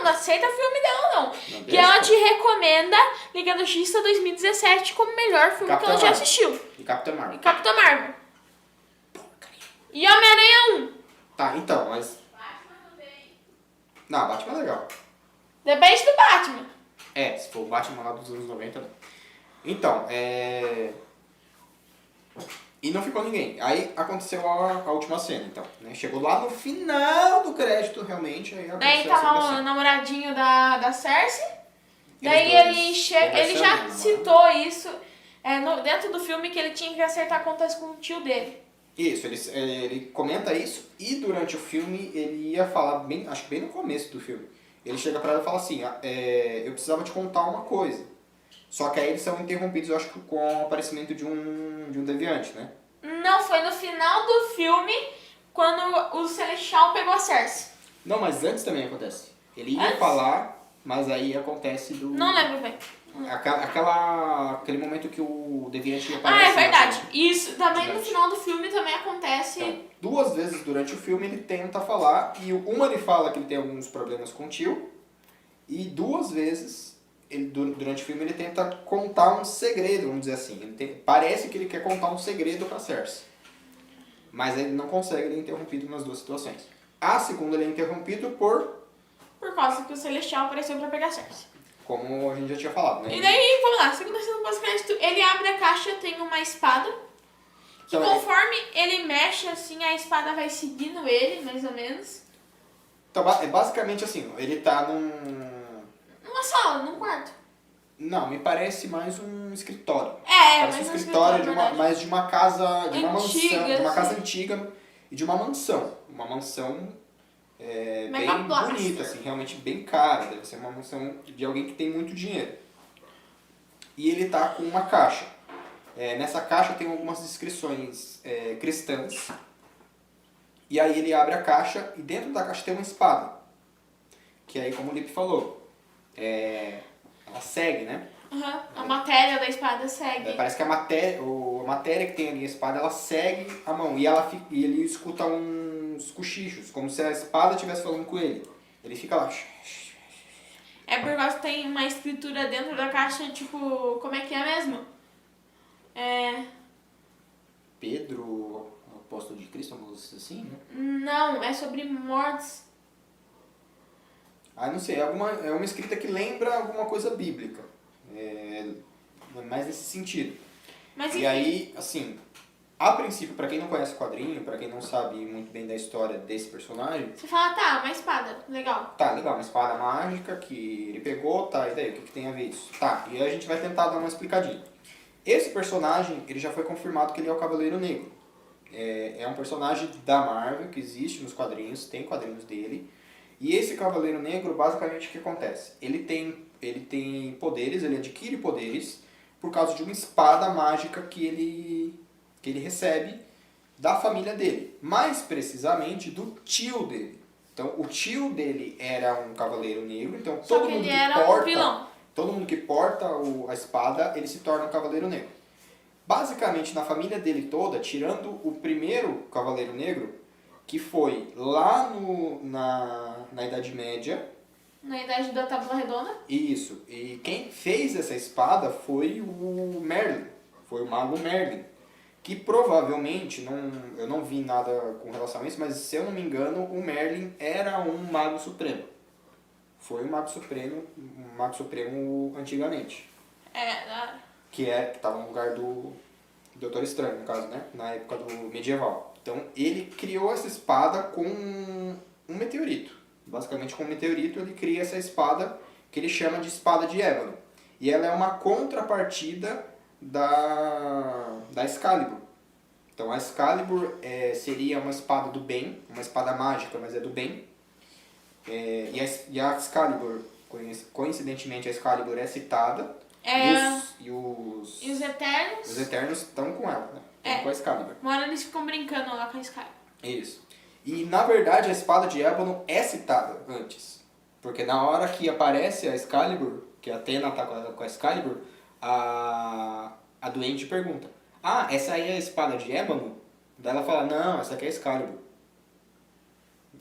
S1: Não aceita filme dela, não.
S2: Não
S1: Que ela te recomenda Liga da Justiça 2017 como o melhor filme
S2: Capitã
S1: que ela já
S2: Marvel.
S1: assistiu.
S2: E Capitã Marvel.
S1: E Capitã Marvel. E Homem-Aranha 1.
S2: Tá, então, mas...
S3: Batman também.
S2: Não, Batman é legal.
S1: Depende do Batman.
S2: Se for o Batman lá dos anos 90, não. Então, E não ficou ninguém. Aí aconteceu a última cena, então. Né? Chegou lá no final do crédito, realmente. Aí
S1: Daí
S2: aconteceu a
S1: tá
S2: segunda
S1: lá o
S2: cena.
S1: namoradinho da Cersei.
S2: Eles
S1: Daí
S2: dois
S1: ele chega, ele
S2: conversando,
S1: já
S2: namorando.
S1: citou isso dentro do filme que ele tinha que acertar contas com o tio dele.
S2: Isso, ele comenta isso e durante o filme ele ia falar, acho que bem no começo do filme, ele chega pra ela e fala assim, eu precisava te contar uma coisa. Só que aí eles são interrompidos, eu acho que com o aparecimento de um deviante, né?
S1: Não, foi no final do filme, quando o Celestial pegou a Cersei.
S2: Não, mas antes também acontece. Ele ia
S1: Antes?
S2: falar, mas aí acontece do...
S1: Não lembro bem.
S2: Aquele momento que o deviante
S1: Ah,
S2: aparece.
S1: é verdade.
S2: né?
S1: Isso também no
S2: Gigante.
S1: final do filme também acontece.
S2: Então, 2 vezes durante o filme ele tenta falar, e uma ele fala que ele tem alguns problemas com o tio, e 2 vezes durante o filme ele tenta contar um segredo, vamos dizer assim. Parece que ele quer contar um segredo pra Cersei. Mas ele não consegue, ele é interrompido nas 2 situações. A segunda ele é interrompido por,
S1: Por causa que o Celestial apareceu pra pegar a Cersei.
S2: como a gente já tinha falado, né?
S1: E daí, vamos lá, segunda cena pós-crédito, ele abre a caixa, tem uma espada. Que
S2: Então,
S1: conforme ele mexe assim, a espada vai seguindo ele, mais ou menos.
S2: Então, é basicamente assim, ele tá
S1: Numa sala, num quarto.
S2: Não, me parece mais um escritório.
S1: É,
S2: Parece
S1: mas
S2: um
S1: não
S2: escritório
S1: verdade.
S2: mais de uma casa, de uma
S1: Antiga,
S2: mansão, de uma casa
S1: assim.
S2: antiga e de uma mansão. Uma mansão bem
S1: Mega blaster.
S2: bonita, assim, realmente bem cara. Deve ser uma mansão de alguém que tem muito dinheiro. E ele tá com uma caixa. Nessa caixa tem algumas inscrições cristãs. E aí ele abre a caixa e dentro da caixa tem uma espada. Que aí, como o Lipe falou, ela segue, né?
S1: Uhum. A matéria da espada segue.
S2: Parece que a matéria que tem ali a espada, ela segue a mão. E ele escuta uns cochichos, como se a espada estivesse falando com ele. Ele fica lá.
S1: É por causa que tem uma escritura dentro da caixa, tipo, como é que é mesmo?
S2: Pedro, o apóstolo de Cristo, alguma coisa assim, né?
S1: Não, é sobre mortes.
S2: Ah, não sei, é uma escrita que lembra alguma coisa bíblica. Mais nesse sentido.
S1: Mas enfim,
S2: E aí, assim, a princípio, pra quem não conhece o quadrinho, pra quem não sabe muito bem da história desse personagem,
S1: você fala, tá, uma espada, legal.
S2: tá, legal, uma espada mágica que ele pegou, tá, e daí, o que tem a ver isso? Tá, e aí a gente vai tentar dar uma explicadinha. Esse personagem, ele já foi confirmado que ele é o Cavaleiro Negro. É um personagem da Marvel que existe nos quadrinhos, tem quadrinhos dele. E esse Cavaleiro Negro, basicamente, o que acontece? Ele tem poderes, ele adquire poderes por causa de uma espada mágica que ele recebe da família dele. Mais precisamente, do tio dele. Então, o tio dele era um Cavaleiro Negro, então
S1: Só
S2: todo
S1: que
S2: mundo
S1: ele
S2: que
S1: era
S2: porta...
S1: um vilão.
S2: Todo mundo que porta a espada, ele se torna um Cavaleiro Negro. Basicamente, na família dele toda, tirando o primeiro Cavaleiro Negro, que foi lá na Idade Média.
S1: Na idade da Tábua Redonda.
S2: Isso. E quem fez essa espada foi o Merlin. Foi o mago Merlin. Que provavelmente, eu não vi nada com relação a isso, mas se eu não me engano, o Merlin era um mago supremo. Foi um mago supremo antigamente. Que estava no lugar do Doutor Estranho, no caso, né? Na época do medieval. Então ele criou essa espada com um meteorito. Basicamente com um meteorito ele cria essa espada que ele chama de espada de ébano. E ela é uma contrapartida da Excalibur. Então a Excalibur seria uma espada do bem, uma espada mágica, mas é do bem. E a Excalibur, coincidentemente a Excalibur é citada. E os
S1: Eternos?
S2: Os Eternos estão com ela, né? Estão com a Excalibur.
S1: Uma hora eles ficam brincando lá com a Excalibur.
S2: Isso. E na verdade a espada de ébano é citada antes. Porque na hora que aparece a Excalibur, que a Athena tá com a Excalibur, a doente pergunta: ah, essa aí é a espada de ébano? Daí ela fala: não, essa aqui é a Excalibur.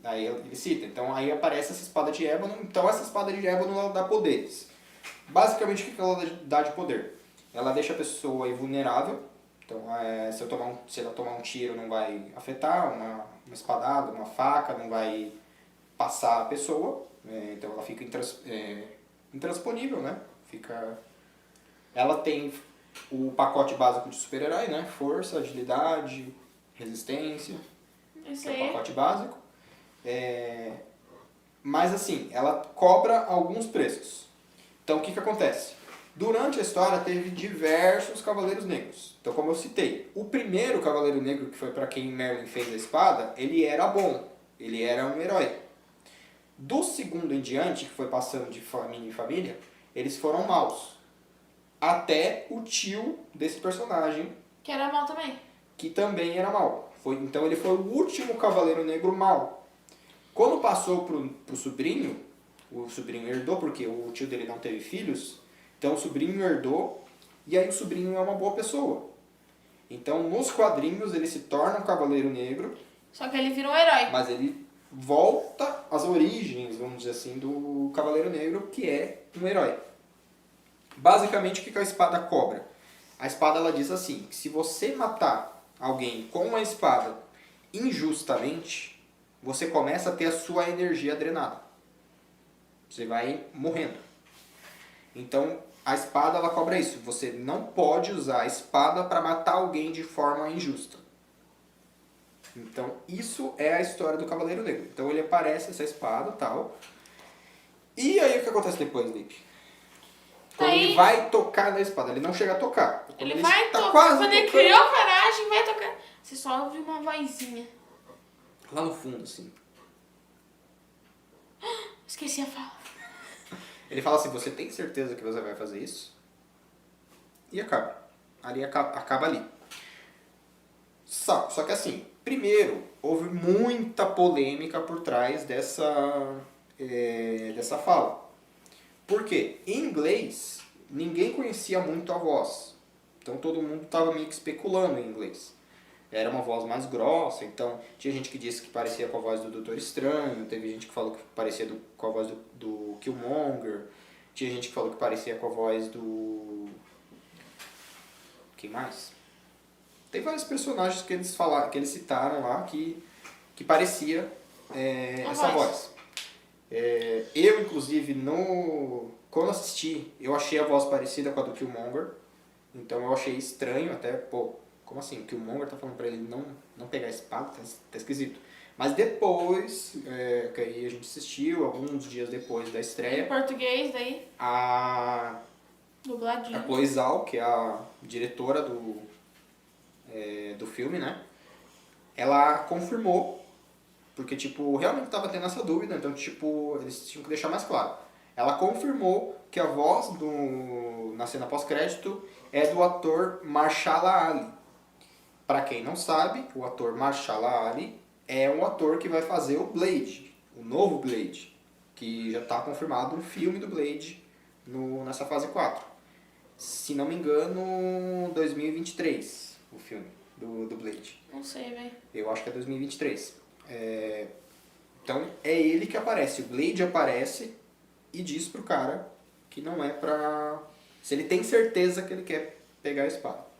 S2: Aí ele cita. Então aí aparece essa espada de ébano. Então essa espada de ébano ela dá poderes. Basicamente o que ela dá de poder? Ela deixa a pessoa invulnerável. Então se ela tomar um tiro não vai afetar, uma espadada, uma faca não vai passar a pessoa. Então ela fica intransponível, né? Ela tem o pacote básico de super-herói, né? Força, agilidade, resistência.
S1: Isso
S2: É
S1: aí.
S2: o pacote básico. Mas assim, ela cobra alguns preços. Então o que acontece? Durante a história teve diversos Cavaleiros Negros. Então como eu citei, o primeiro Cavaleiro Negro, que foi para quem Merlin fez a espada, ele era bom, ele era um herói. Do segundo em diante, que foi passando de família em família, eles foram maus. Até o tio desse personagem,
S1: Que era mal também.
S2: que também era mau. Então ele foi o último Cavaleiro Negro mau. Quando passou pro sobrinho, o sobrinho herdou, porque o tio dele não teve filhos, então o sobrinho herdou, e aí o sobrinho é uma boa pessoa. Então nos quadrinhos ele se torna um Cavaleiro Negro.
S1: Só que ele vira um herói.
S2: Mas ele volta às origens, vamos dizer assim, do Cavaleiro Negro, que é um herói. Basicamente o que a espada cobra? A espada ela diz assim, que se você matar alguém com uma espada injustamente, você começa a ter a sua energia drenada. Você vai morrendo. Então a espada ela cobra isso. Você não pode usar a espada para matar alguém de forma injusta. Então isso é a história do Cavaleiro Negro. Então ele aparece essa espada e tal. E aí o que acontece depois, Lipe? Quando ele vai tocar na espada, ele não chega a tocar.
S1: Ele vai
S2: tá
S1: tocar,
S2: quase
S1: quando ele
S2: tocando,
S1: criou coragem, vai tocar. Você só ouve uma vozinha.
S2: lá no fundo, assim.
S1: Esqueci a fala.
S2: Ele fala assim, você tem certeza que você vai fazer isso? E acaba. Acaba ali. Só que assim, primeiro, houve muita polêmica por trás dessa fala. Por quê? Em inglês, ninguém conhecia muito a voz. Então todo mundo estava meio que especulando em inglês. Era uma voz mais grossa, então tinha gente que disse que parecia com a voz do Doutor Estranho, teve gente que falou que parecia com a voz do Killmonger, tinha gente que falou que parecia com a voz do... Quem mais? Tem vários personagens que eles citaram lá que parecia essa voz. Eu, inclusive, quando assisti, eu achei a voz parecida com a do Killmonger, então eu achei estranho até, como assim? O Killmonger tá falando pra ele não pegar a espada? Tá esquisito. Mas depois, que aí a gente assistiu, alguns dias depois da estreia...
S1: Em português, daí?
S2: A
S1: Dubladinho.
S2: Chloe Zhao, que é a diretora do filme, né? Ela confirmou, porque, realmente tava tendo essa dúvida, então, eles tinham que deixar mais claro. Ela confirmou que a voz na cena pós-crédito é do ator Mahershala Ali. Para quem não sabe, o ator Mahershala Ali é um ator que vai fazer o Blade, o novo Blade, que já está confirmado no filme do Blade nessa fase 4. Se não me engano, 2023, o filme do Blade.
S1: Não sei, velho.
S2: Eu acho que é 2023. Então é ele que aparece. O Blade aparece e diz pro cara que não é pra... Se ele tem certeza que ele quer pegar a espada.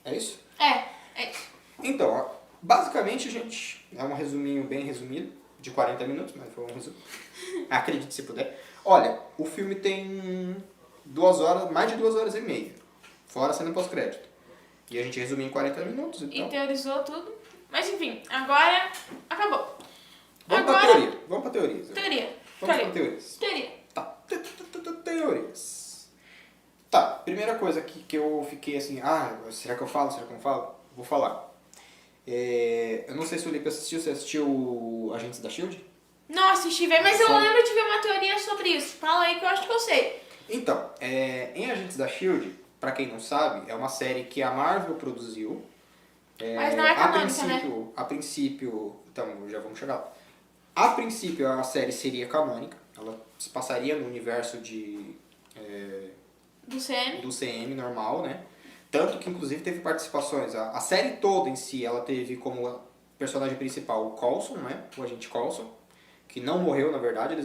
S2: É isso?
S1: É isso.
S2: Então, ó, basicamente a gente... É um resuminho bem resumido, de 40 minutos, mas foi um resumo. Acredite se puder. Olha, o filme tem 2 horas, mais de 2 horas e meia. Fora cena pós-crédito. E a gente resumiu em 40 minutos, então...
S1: E teorizou tudo. Mas enfim, agora acabou.
S2: Vamos
S1: agora...
S2: pra teoria. Vamos pra teoria.
S1: Teoria.
S2: Vamos pra teorias.
S1: Teoria.
S2: Tá. Teorias. Tá, primeira coisa que eu fiquei assim, será que eu falo? Será que eu não falo? Vou falar. Eu não sei se o Lipe assistiu, você assistiu Agentes da S.H.I.E.L.D.?
S1: Não assisti, velho, mas eu lembro de ver uma teoria sobre isso. Fala aí que eu acho que eu sei.
S2: Então, em Agentes da S.H.I.E.L.D., pra quem não sabe, é uma série que a Marvel produziu.
S1: Mas não é canônica, né?
S2: A princípio, então, já vamos chegar lá. A princípio, a série seria canônica. Ela se passaria no universo
S1: Do CM.
S2: do CM normal, né? Tanto que, inclusive, teve participações. A série toda em si, ela teve como personagem principal o Coulson, né? O agente Coulson, que não morreu, na verdade.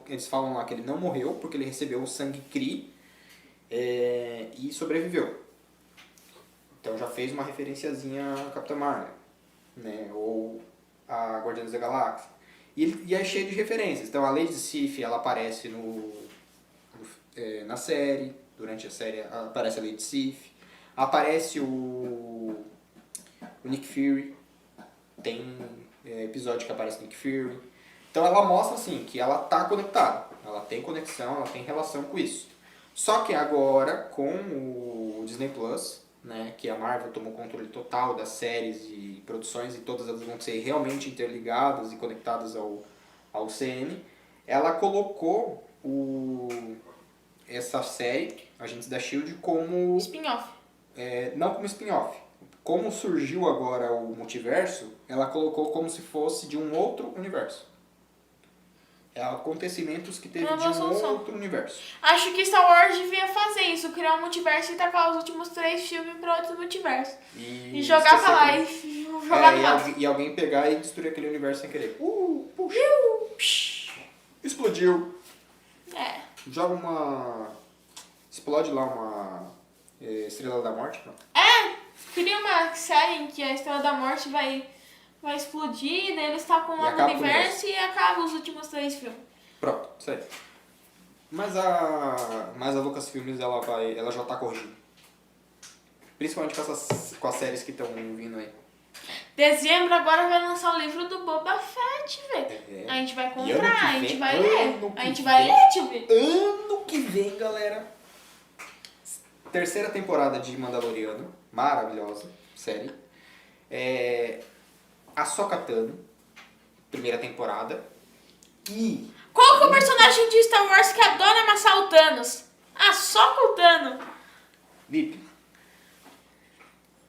S2: Eles falam lá que ele não morreu porque ele recebeu o sangue Kree e sobreviveu. Então já fez uma referenciazinha a Capitã Marvel, né? Ou a Guardiões da Galáxia. E é cheio de referências. Então a Lady Sif, ela aparece na série. Durante a série aparece a Lady Sif. Aparece o Nick Fury. Tem episódio que aparece o Nick Fury. Então ela mostra assim que ela tá conectada. Ela tem conexão, ela tem relação com isso. Só que agora, com o Disney Plus, né, que a Marvel tomou controle total das séries e produções e todas elas vão ser realmente interligadas e conectadas ao CM, ela colocou essa série, Agentes da S.H.I.E.L.D., como...
S1: Spin-off.
S2: não como spin-off. Como surgiu agora o multiverso, ela colocou como se fosse de um outro universo. Acontecimentos que teve de um outro universo.
S1: Acho que Star Wars devia fazer isso, criar um multiverso e tacar os últimos 3 filmes pra outro multiverso. E jogar pra lá e jogar no máximo.
S2: E alguém pegar e destruir aquele universo sem querer. Puxa. Explodiu. Joga uma... Explode lá uma Estrela da Morte. Pronto.
S1: Cria uma série em que a Estrela da Morte vai explodir, daí eles tacam lá no universo e acaba os últimos 3 filmes.
S2: Pronto, isso aí. Mas a Lucasfilmes, ela já tá corrigindo. Principalmente com as séries que estão vindo aí.
S1: Dezembro agora vai lançar o livro do Boba Fett, velho. A gente vai comprar, a gente vai ler. A gente vai ler, tio B.
S2: Ano que vem, galera. 3ª temporada de Mandaloriano. Maravilhosa série. Ahsoka Tano. 1ª temporada. E...
S1: Qual que é o personagem de Star Wars que adora amassar o Thanos? Ahsoka ou Tano?
S2: Lip.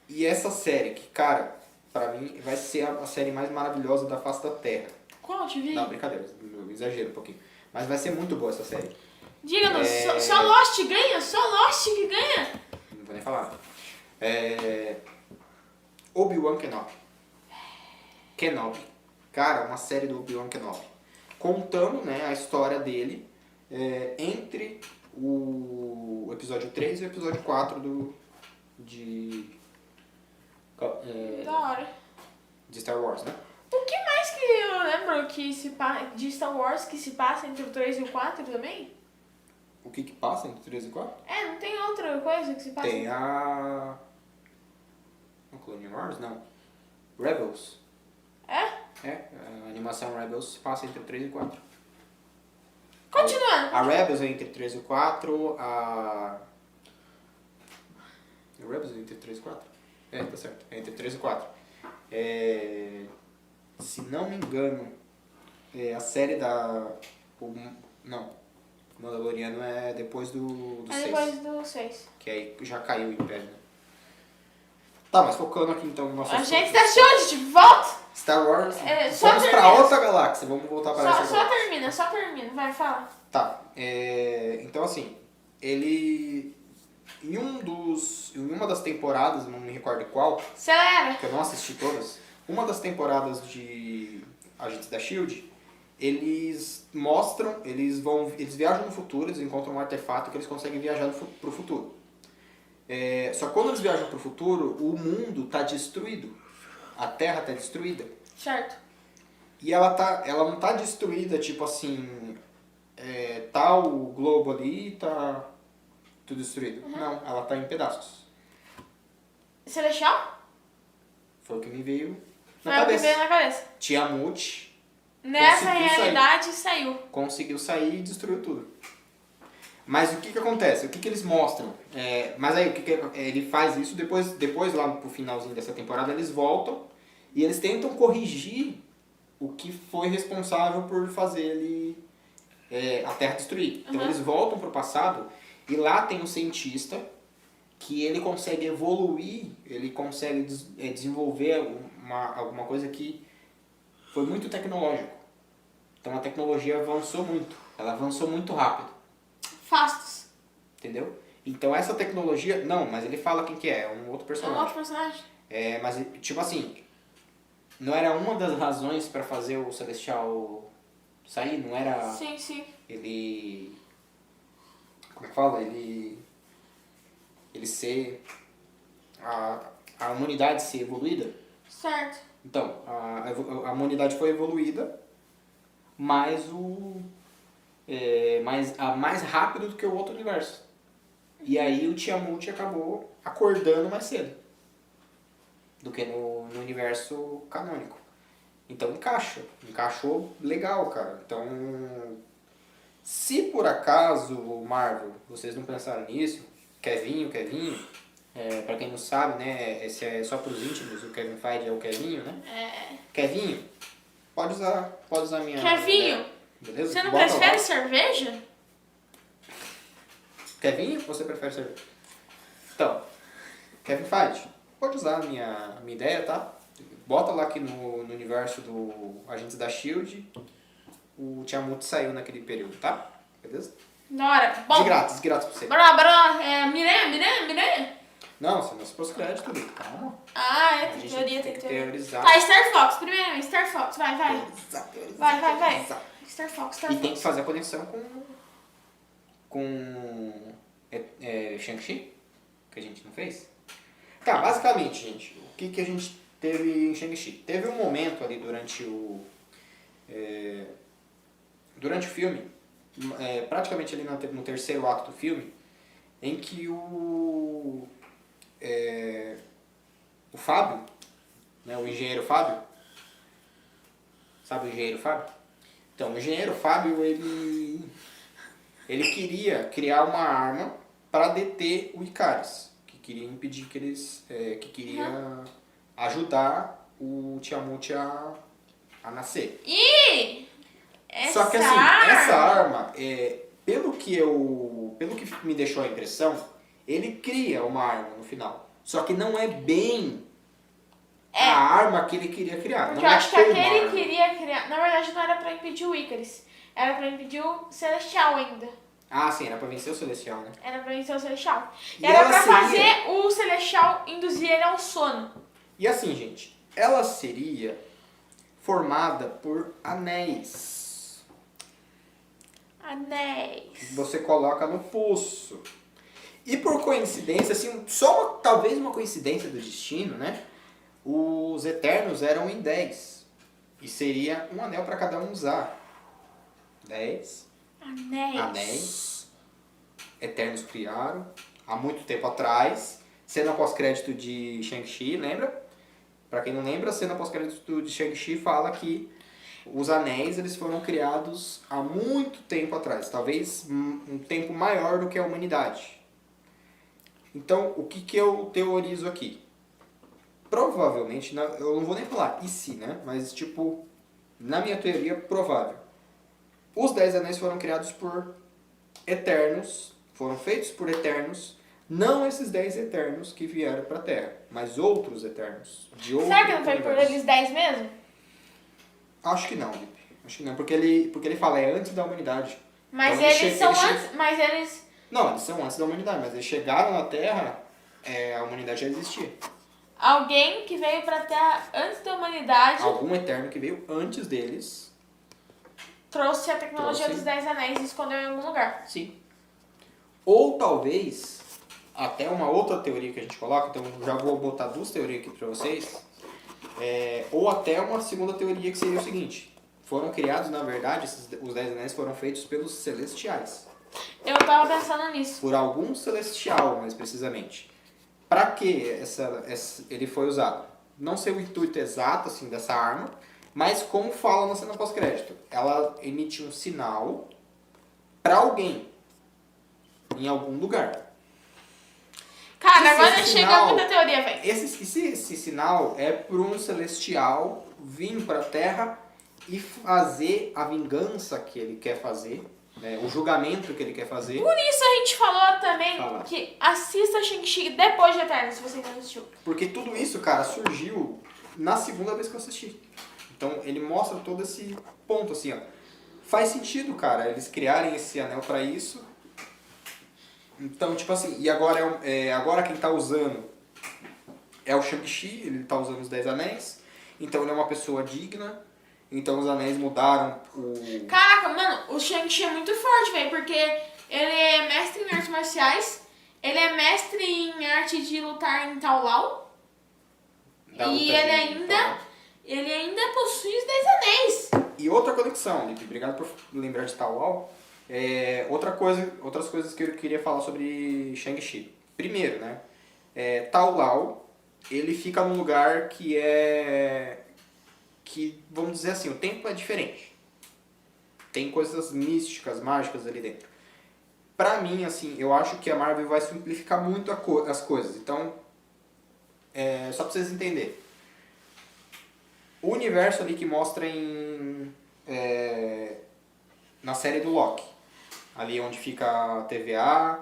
S2: E essa série que, cara, pra mim vai ser a série mais maravilhosa da face da Terra.
S1: Qual, TV?
S2: Não, brincadeira, eu exagero um pouquinho. Mas vai ser muito boa essa série.
S1: Diga-nos, só Lost ganha? Só Lost que ganha?
S2: Não vou nem falar. Obi-Wan Kenobi. Cara, uma série do Obi-Wan Kenobi. Contando, né, a história dele entre o episódio 3 e o episódio 4
S1: Da hora.
S2: de Star Wars, né?
S1: O que mais que eu lembro de Star Wars que se passa entre o 3 e o 4 também?
S2: O que passa entre o 3 e o 4?
S1: Não tem outra coisa que se passa?
S2: Tem a... Clone Wars? Não. Rebels. A animação Rebels passa entre o 3 e o 4.
S1: Continuando.
S2: A Rebels é entre o 3 e o 4, a Rebels é entre o 3 e o 4? Tá certo. É entre o 3 e o 4. Se não me engano, a série Não. Mandaloriano é depois do 6.
S1: Depois do 6.
S2: Que aí já caiu o Império, né? Tá, mas focando aqui então no nosso...
S1: A gente tá de volta!
S2: Star Wars,
S1: só
S2: vamos pra outra galáxia, vamos voltar para essa galáxia.
S1: Só termina, vai, fala.
S2: Tá, então assim, ele... Em uma das temporadas, não me recordo qual,
S1: Acelera!
S2: que eu não assisti todas, uma das temporadas de Agentes da S.H.I.E.L.D., eles viajam no futuro, eles encontram um artefato que eles conseguem viajar pro futuro. Só que quando eles viajam pro futuro, o mundo tá destruído. A Terra tá destruída.
S1: Certo.
S2: E ela não tá destruída, tipo assim, tá o globo ali, tá tudo destruído. Não, ela tá em pedaços.
S1: Celestial?
S2: Foi o que me veio
S1: Foi
S2: na
S1: o que
S2: cabeça.
S1: veio na cabeça.
S2: Tiamut
S1: Nessa
S2: Conseguiu
S1: realidade saiu.
S2: conseguiu sair e destruiu tudo. Mas o que acontece? O que eles mostram? Mas aí, ele faz isso, depois lá pro finalzinho dessa temporada, eles voltam e eles tentam corrigir o que foi responsável por fazer a Terra destruir. Então eles voltam pro passado e lá tem um cientista que ele consegue evoluir, ele consegue desenvolver alguma coisa que foi muito tecnológico. Então a tecnologia avançou muito, ela avançou muito rápido.
S1: Fastos.
S2: Entendeu? Então essa tecnologia... Não, mas ele fala quem que é um outro
S1: É um
S2: personagem.
S1: outro personagem.
S2: Mas, tipo assim, não era uma das razões pra fazer o Celestial sair? Não era
S1: Sim, sim.
S2: ele... Como é que fala? Ele ser... A humanidade ser evoluída?
S1: Certo.
S2: Então, a humanidade foi evoluída, mas mais rápido do que o outro universo. E aí o Tiamut acabou acordando mais cedo do que no universo canônico. Então encaixou legal, cara. Então, se por acaso, Marvel, vocês não pensaram nisso, Kevinho, pra quem não sabe, né, esse é só pros íntimos, o Kevin Feige é o Kevinho, né? Kevinho, pode usar minha...
S1: Kevinho,
S2: beleza?
S1: você não
S2: Bota
S1: prefere
S2: lá.
S1: cerveja?
S2: Kevinho, você prefere cerveja? Então, Kevin Feige, pode usar a minha ideia, tá? Bota lá que no universo do Agentes da S.H.I.E.L.D. o Tiamut saiu naquele período, tá? Beleza?
S1: Bora. Bom.
S2: De grátis pra você.
S1: Bora lá. Miranha?
S2: Não, senão você pôs crédito ali. Calma.
S1: Ah,
S2: A
S1: tem
S2: gente
S1: teoria,
S2: tem
S1: tem
S2: que
S1: teoria.
S2: teorizar.
S1: Tá, Star Fox. Primeiramente, Star Fox. Vai.
S2: Teorizar.
S1: Star Fox.
S2: E tem que fazer a conexão com Shang-Chi, que a gente não fez. Tá, basicamente, gente, o que a gente teve em Shang-Chi? Teve um momento ali durante o filme, praticamente ali no terceiro ato do filme, em que o Fábio, né, o engenheiro Fábio, sabe o engenheiro Fábio? Então, o engenheiro Fábio, ele queria criar uma arma para deter o Icaris, que queria impedir que eles... que queria ajudar o Tiamut a nascer.
S1: E
S2: Só que assim, essa arma, pelo que me deixou a impressão, ele cria uma arma no final. Só que não é bem a arma que ele queria criar.
S1: Porque
S2: não
S1: eu
S2: é
S1: acho que
S2: como
S1: aquele
S2: arma.
S1: queria criar... Na verdade, não era pra impedir o Icarus. Era pra impedir o Celestial ainda.
S2: Ah, sim, era pra vencer o Celestial, né?
S1: Era pra vencer o Celestial.
S2: E
S1: Era
S2: ela
S1: pra
S2: seria-
S1: fazer o Celestial induzir ele ao sono.
S2: E assim, gente, ela seria formada por anéis.
S1: Anéis.
S2: Que você coloca no pulso. E por coincidência, assim, talvez uma coincidência do destino, né? Os Eternos eram em 10. E seria um anel para cada um usar. 10 anéis. Eternos criaram há muito tempo atrás. Cena pós-crédito de Shang-Chi, lembra? Pra quem não lembra, a cena pós-crédito de Shang-Chi fala que os anéis eles foram criados há muito tempo atrás. Talvez um tempo maior do que a humanidade. Então, o que eu teorizo aqui? Provavelmente, eu não vou nem falar e se, né? Mas, tipo, na minha teoria, provável. Os 10 anéis foram criados por Eternos, foram feitos por Eternos, não esses 10 Eternos que vieram pra Terra, mas outros Eternos.
S1: Será que não foi por eles 10 mesmo?
S2: Acho que não, Lipe. Acho que não, porque ele fala, é antes da humanidade.
S1: Mas
S2: Então,
S1: eles são antes... Mas eles...
S2: Não, eles são antes da humanidade, mas eles chegaram na Terra, a humanidade já existia.
S1: Alguém que veio pra Terra antes da humanidade
S2: Algum Eterno que veio antes deles.
S1: trouxe a tecnologia
S2: Trouxe.
S1: dos 10 anéis e escondeu em algum lugar.
S2: Sim. Ou talvez até uma outra teoria que a gente coloca, então já vou botar 2 teorias aqui para vocês, ou até uma segunda teoria que seria o seguinte: foram criados, na verdade, os 10 anéis foram feitos pelos celestiais.
S1: Eu tava pensando nisso.
S2: Por algum celestial, mais precisamente. Para que ele foi usado? Não sei o intuito exato assim, dessa arma, mas como fala na cena pós-crédito, ela emite um sinal para alguém em algum lugar.
S1: Cara, agora
S2: esse
S1: chega
S2: sinal-
S1: muita teoria, velho.
S2: Esse sinal é por um celestial vir para a Terra e fazer a vingança que ele quer fazer, né, o julgamento que ele quer fazer.
S1: Por isso a gente falou também
S2: Fala.
S1: que assista Shang-Chi depois de Eterno, se você ainda não assistiu.
S2: Porque tudo isso, cara, surgiu na segunda vez que eu assisti. Então ele mostra todo esse ponto assim, ó. Faz sentido, cara, eles criarem esse anel pra isso. Então, tipo assim, e agora agora quem tá usando é o Shang-Chi, ele tá usando os 10 anéis. Então ele é uma pessoa digna. Então os anéis mudaram o...
S1: Caraca, mano, o Shang-Chi é muito forte, velho, porque ele é mestre em artes marciais, ele é mestre em arte de lutar em Taolau,
S2: da
S1: e
S2: luta
S1: ele
S2: de-
S1: ainda possui os 10 anéis.
S2: E outra conexão, Lipe, obrigado por lembrar de Tauau. Outras coisas que eu queria falar sobre Shang-Chi. Primeiro, né? Taulau, ele fica num lugar que, vamos dizer assim, o tempo é diferente. Tem coisas místicas, mágicas ali dentro. Pra mim, assim, eu acho que a Marvel vai simplificar muito as coisas. Então, só pra vocês entenderem. O universo ali que mostra na série do Loki. Ali onde fica a TVA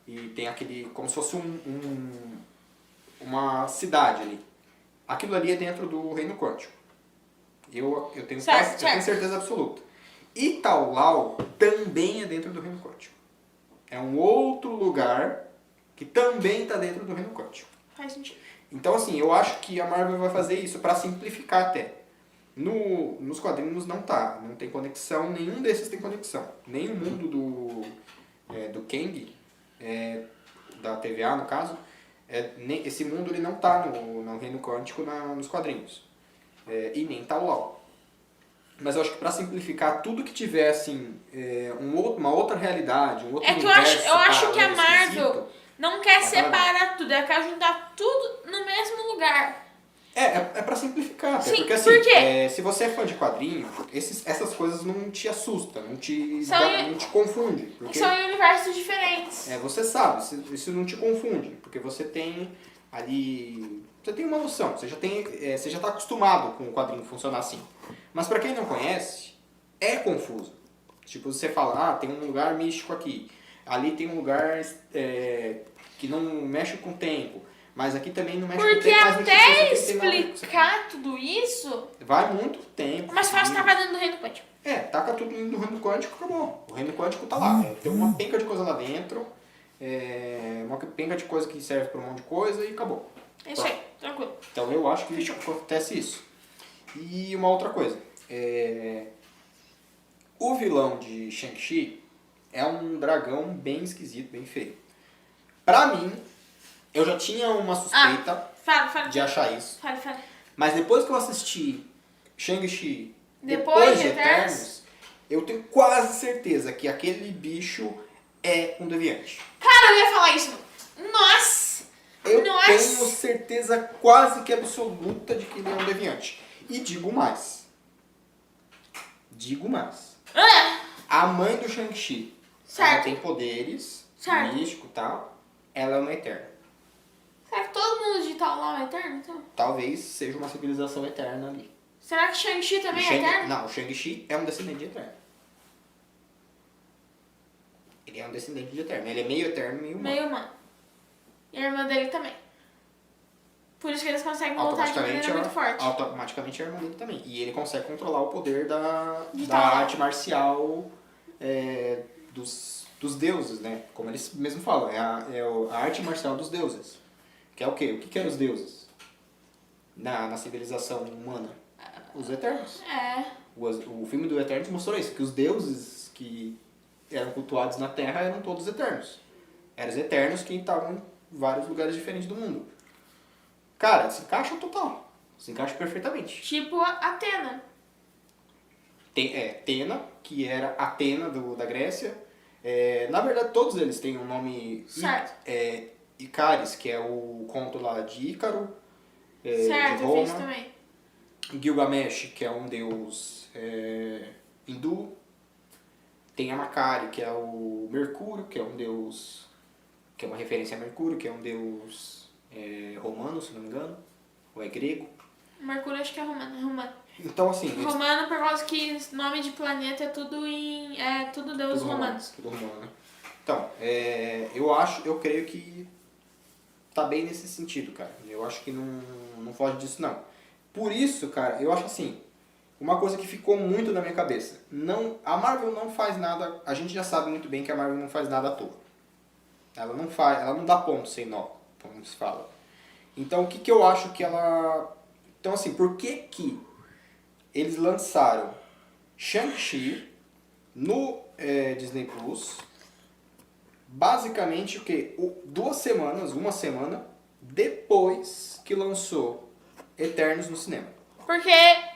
S2: e tem aquele, como se fosse uma cidade ali. Aquilo ali é dentro do Reino Quântico. Eu tenho certeza absoluta. E Taulau também é dentro do Reino Quântico. É um outro lugar que também está dentro do Reino Quântico.
S1: Faz sentido.
S2: Então, assim, eu acho que a Marvel vai fazer isso para simplificar até. Nos quadrinhos não tá, não tem conexão, nenhum desses tem conexão. Nem o mundo do Kang, da TVA no caso, esse mundo ele não tá no Reino Quântico nos quadrinhos. E nem Taulau. Mas eu acho que para simplificar tudo que tiver assim, uma outra realidade, um outro
S1: É que eu
S2: universo
S1: acho que a
S2: paralelo,
S1: Marvel
S2: esquisito,
S1: não quer
S2: Tá
S1: separar tudo, ela quer juntar tudo no mesmo lugar.
S2: É pra simplificar, até
S1: Sim,
S2: porque assim,
S1: por quê?
S2: se você é fã de quadrinho, essas coisas não te assustam, não te
S1: São-
S2: confunde. Porque
S1: São universos diferentes.
S2: você sabe, isso não te confunde, porque você tem ali, você tem uma noção, você já tá acostumado com o quadrinho funcionar assim. Mas pra quem não conhece, é confuso. Tipo, você fala, tem um lugar místico aqui, ali tem um lugar que não mexe com o tempo. Mas aqui também não mexe com o
S1: Porque
S2: tempo, mas
S1: até
S2: não tem nada a ver com isso aqui.
S1: explicar tudo isso,
S2: Vai muito tempo.
S1: mas fácil
S2: sim.
S1: tava dentro do Reino Quântico.
S2: Taca tudo no Reino Quântico, acabou. O Reino Quântico tá lá. Tem uma penca de coisa lá dentro, uma penca de coisa que serve pra um monte de coisa e acabou.
S1: É isso aí, tranquilo.
S2: Então eu acho que acontece isso. E uma outra coisa. O vilão de Shang-Chi é um dragão bem esquisito, bem feio. Pra mim, eu já tinha uma suspeita
S1: Fala.
S2: de achar isso.
S1: Fala.
S2: Mas depois que eu assisti Shang-Chi
S1: Depois de
S2: Eternos, eu tenho quase certeza que aquele bicho é um deviante.
S1: Cara, eu ia falar isso. Nossa!
S2: Eu
S1: Nossa!
S2: tenho certeza quase que absoluta de que ele é um deviante. E digo mais.
S1: Ah,
S2: A mãe do Shang-Chi, ela
S1: certo.
S2: tem poderes,
S1: Certo.
S2: místico e tal. Ela é uma eterna.
S1: Será que todo mundo de Taolau é eterno, então?
S2: Talvez seja uma civilização eterna ali.
S1: Será que Shang-Chi também é eterno?
S2: Não, o Shang-Chi é um descendente de eterno. Ele é um descendente de eterno. Ele é meio eterno, meio humano.
S1: Meio humano. E a irmã dele também. Por isso que eles conseguem lutar de maneira muito forte.
S2: Automaticamente é a irmã dele também. E ele consegue controlar o poder da
S1: Então.
S2: arte marcial dos deuses, né? Como eles mesmos falam, a arte marcial dos deuses. Que é o quê? O que eram os deuses? Na civilização humana? Os Eternos. O filme do Eternos mostrou isso, que os deuses que eram cultuados na Terra eram todos eternos. Eram os Eternos que estavam vários lugares diferentes do mundo. Cara, se encaixa total. Se encaixa perfeitamente.
S1: Tipo a Atena.
S2: Tena, que era Atena da Grécia. Na verdade, todos eles têm um nome...
S1: Certo.
S2: Icaris, que é o conto lá de Ícaro,
S1: Certo,
S2: de
S1: eu fiz
S2: Roma.
S1: também.
S2: Gilgamesh, que é um deus hindu. Tem a Macari, que é o Mercúrio, que é um deus... que é uma referência a Mercúrio, que é um deus romano, se não me engano. Ou é grego.
S1: Mercúrio acho que é romano.
S2: Então, assim...
S1: Romano por causa que nome de planeta é tudo tudo deuses romanos.
S2: Tudo romano, né? Então, eu creio que tá bem nesse sentido, cara. Eu acho que não foge disso, não. Por isso, cara, eu acho assim, uma coisa que ficou muito na minha cabeça. A Marvel não faz nada, a gente já sabe muito bem que a Marvel não faz nada à toa. Ela não dá ponto sem nó, como se fala. Então, o que eu acho que ela... Então, assim, por que eles lançaram Shang-Chi no Disney Plus, basicamente o quê? Uma semana depois que lançou Eternos no cinema.
S1: Porque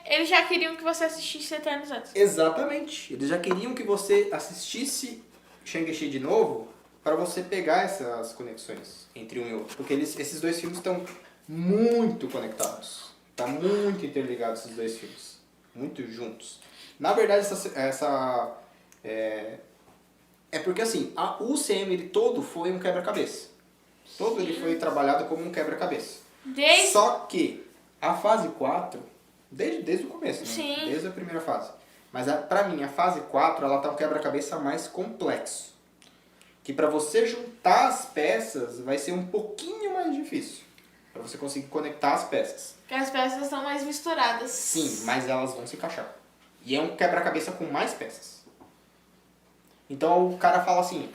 S1: eles já queriam que você assistisse Eternos antes.
S2: Exatamente. Eles já queriam que você assistisse Shang-Chi de novo para você pegar essas conexões entre um e outro. Porque esses dois filmes estão muito conectados. Tá muito interligados esses dois filmes. Muito juntos. Na verdade, é porque assim, o UCM ele todo foi um quebra-cabeça. Todo ele foi trabalhado como um quebra-cabeça. Só que a fase 4, desde o começo, né?
S1: Sim.
S2: Desde a primeira fase. Mas pra mim, a fase 4, ela tá um quebra-cabeça mais complexo. Que pra você juntar as peças vai ser um pouquinho mais difícil. Pra você conseguir conectar as peças.
S1: Porque as peças estão mais misturadas.
S2: Sim, mas elas vão se encaixar. E é um quebra-cabeça com mais peças. Então o cara fala assim,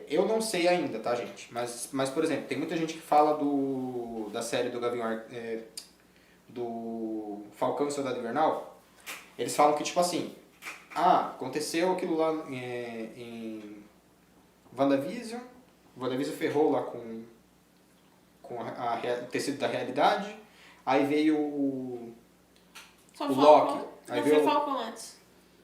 S2: eu não sei ainda, tá, gente? Mas por exemplo, tem muita gente que fala da série do Gavião do Falcão e Soldado Invernal. Eles falam que, tipo assim, aconteceu aquilo lá em WandaVision. WandaVision ferrou lá com o tecido da realidade. Aí veio o Loki.
S1: Aí veio o Falcon antes.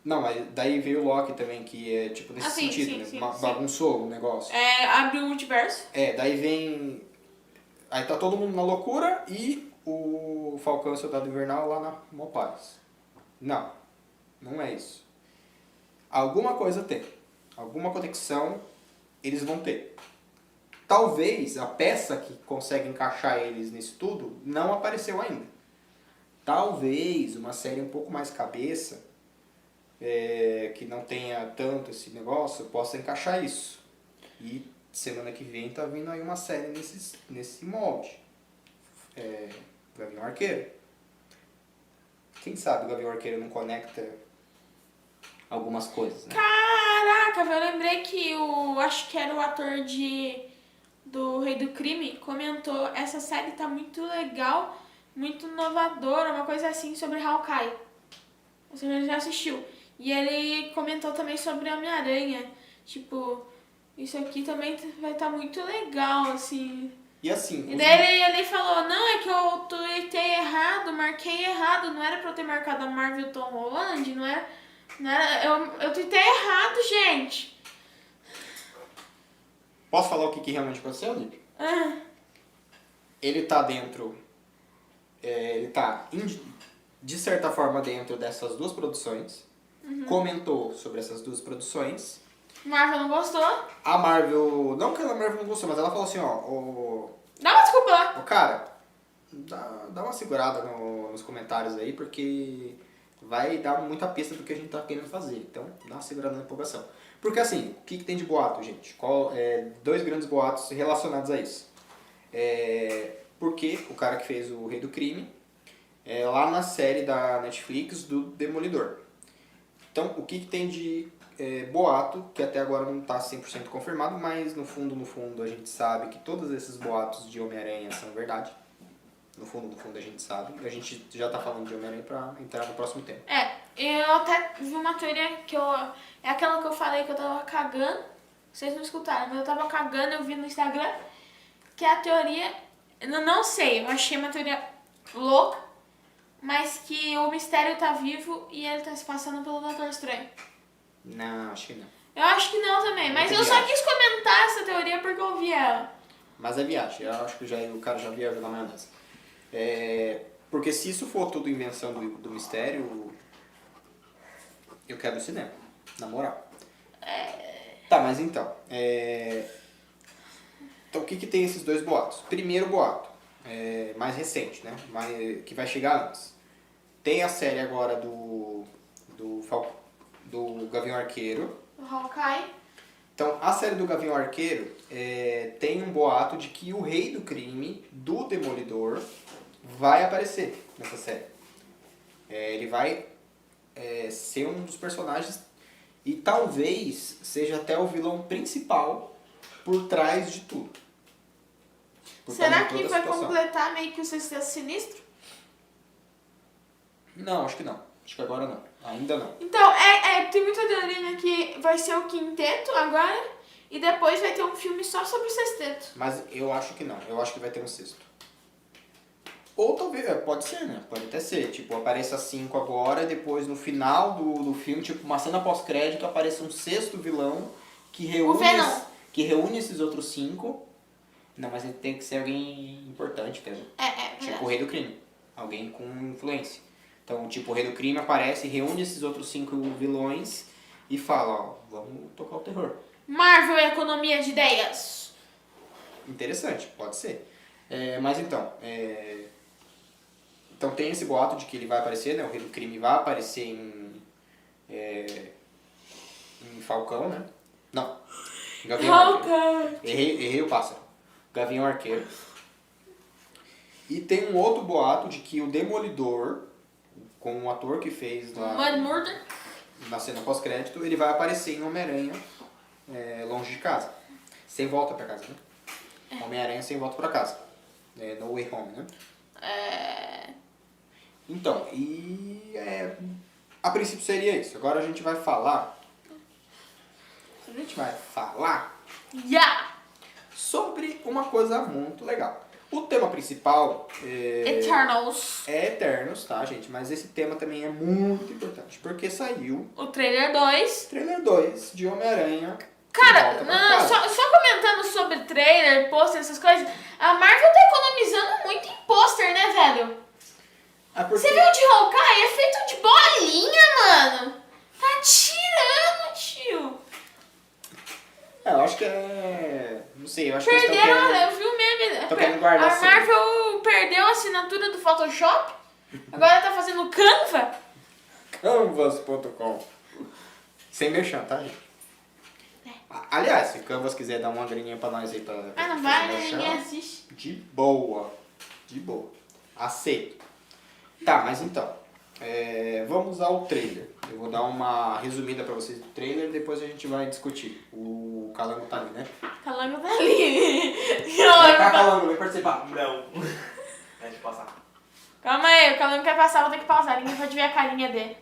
S2: Não, mas daí veio o Loki também, que é tipo nesse sentido, né?
S1: Sim.
S2: Bagunçou o negócio.
S1: Abriu o multiverso.
S2: Daí vem... Aí tá todo mundo na loucura e o Falcão e o Soldado Invernal lá na Mopaz. Não é isso. Alguma coisa tem. Alguma conexão eles vão ter. Talvez a peça que consegue encaixar eles nisso tudo não apareceu ainda. Talvez uma série um pouco mais cabeça, que não tenha tanto esse negócio, possa encaixar isso. E semana que vem tá vindo aí uma série nesse molde. Gavião Arqueiro. Quem sabe o Gavião Arqueiro não conecta algumas coisas, né?
S1: Caraca, eu lembrei que acho que era o ator do Rei do Crime, comentou, essa série tá muito legal, muito inovadora, uma coisa assim sobre Hawkeye. Você já assistiu. E ele comentou também sobre Homem-Aranha. Tipo, isso aqui também vai estar muito legal, assim.
S2: E assim...
S1: E daí ele falou, não, é que eu tuitei errado, marquei errado, não era pra eu ter marcado a Marvel Tom Holland, não era eu tuitei errado, gente.
S2: Posso falar o que realmente aconteceu, Lipe? Ele tá dentro... ele tá, de certa forma, dentro dessas duas produções. Comentou sobre essas duas produções.
S1: Marvel não gostou.
S2: A Marvel... Não que a Marvel não gostou, mas ela falou assim,
S1: Dá uma desculpa lá.
S2: Cara, dá uma segurada nos comentários aí, porque vai dar muita pista do que a gente tá querendo fazer. Então, dá uma segurada na empolgação. Porque assim, o que tem de boato, gente? Dois grandes boatos relacionados a isso. Porque o cara que fez o Rei do Crime, lá na série da Netflix do Demolidor. Então, o que tem de boato, que até agora não está 100% confirmado, mas no fundo a gente sabe que todos esses boatos de Homem-Aranha são verdade. No fundo a gente sabe. A gente já está falando de Homem-Aranha para entrar no próximo tema.
S1: Eu até vi uma teoria é aquela que eu falei que eu tava cagando. Vocês não escutaram, mas eu tava cagando, eu vi no Instagram que a teoria... Eu não sei, eu achei uma teoria louca, mas que o Mistério tá vivo e ele tá se passando pelo Doutor Estranho.
S2: Não, acho que não.
S1: Eu acho que não também, mas eu só quis comentar essa teoria porque eu vi ela.
S2: Mas é viagem, eu acho que o cara já viajou na maionese. Porque se isso for tudo invenção do Mistério, eu quero o cinema, na moral. Tá, mas então, então o que tem esses dois boatos? Primeiro boato, mais recente, né? Que vai chegar antes. Tem a série agora do Gavião Arqueiro.
S1: O Hawkeye.
S2: Então, a série do Gavião Arqueiro tem um boato de que o Rei do Crime, do Demolidor, vai aparecer nessa série. Ele vai ser um dos personagens e talvez seja até o vilão principal por trás de tudo.
S1: Será que vai completar meio que o Sexteto Sinistro?
S2: Não, acho que não. Acho que agora não. Ainda não.
S1: Então, tem muita teoria que vai ser o quinteto agora e depois vai ter um filme só sobre o sexteto.
S2: Mas eu acho que não. Eu acho que vai ter um sexto. Ou talvez, pode ser, né? Pode até ser. Tipo, apareça 5 agora e depois no final do filme, tipo, uma cena pós-crédito, apareça um sexto vilão que reúne esses outros 5. Não, mas ele tem que ser alguém importante, cara. Tipo o Rei do Crime. Alguém com influência. Então, tipo, o Rei do Crime aparece, reúne esses outros 5 vilões e fala, ó, vamos tocar o terror.
S1: Marvel é economia de ideias.
S2: Interessante, pode ser. Mas então, então tem esse boato de que ele vai aparecer, né? O Rei do Crime vai aparecer em Falcão, né? Não. Gavião Arqueiro. Errei o pássaro. Gavião Arqueiro. E tem um outro boato de que o Demolidor, com o ator que fez na cena pós-crédito, ele vai aparecer em Homem-Aranha longe de casa. Sem volta pra casa, né? Homem-Aranha sem volta pra casa. No Way Home, né? Então, a princípio seria isso. Agora a gente vai falar sobre uma coisa muito legal. O tema principal
S1: Eternals.
S2: é Eternos, tá, gente? Mas esse tema também é muito importante, porque saiu
S1: O trailer 2.
S2: trailer 2 de Homem-Aranha.
S1: Cara, só comentando sobre trailer, pôster, essas coisas, a Marvel tá economizando muito em pôster, né, velho? Você viu o de Hawkeye? É feito de bolinha, mano. Tá tirando, tio.
S2: Eu acho que não sei, eu acho que eles estão
S1: Perderam,
S2: querendo...
S1: eu vi o meme.
S2: Estão querendo guardar
S1: A Marvel perdeu a assinatura do Photoshop, agora tá fazendo Canva.
S2: Canvas.com. Sem merchan, tá, gente? Aliás, se Canvas quiser dar uma graninha pra nós aí pra
S1: Não vai, né? Ninguém assiste.
S2: De boa. Aceito. Tá, mas então, vamos ao trailer. Eu vou dar uma resumida pra vocês do trailer e depois a gente vai discutir. O Calango tá ali, né?
S1: Calango tá ali.
S2: Calango, vem participar.
S4: Não. Deixa eu passar.
S1: Calma aí, o Calango quer passar, vou ter que pausar. Ninguém pode ver a carinha dele.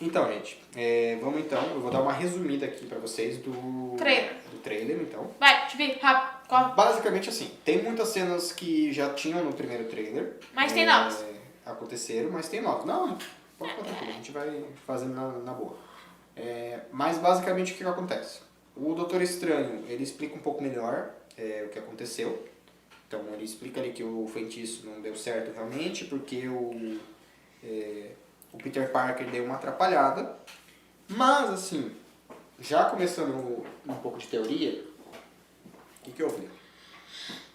S2: Então, gente, vamos então, eu vou dar uma resumida aqui pra vocês do trailer, então.
S1: Vai, Tibi, rápido, corre.
S2: Basicamente assim, tem muitas cenas que já tinham no primeiro trailer.
S1: Mas tem novas.
S2: Aconteceram, mas tem novas. Não, pode ficar tranquilo, a gente vai fazendo na boa. Mas basicamente o que acontece? O Doutor Estranho, ele explica um pouco melhor o que aconteceu. Então ele explica ali que o feitiço não deu certo realmente, porque o Peter Parker deu uma atrapalhada. Mas assim, já começando um pouco de teoria, o que houve?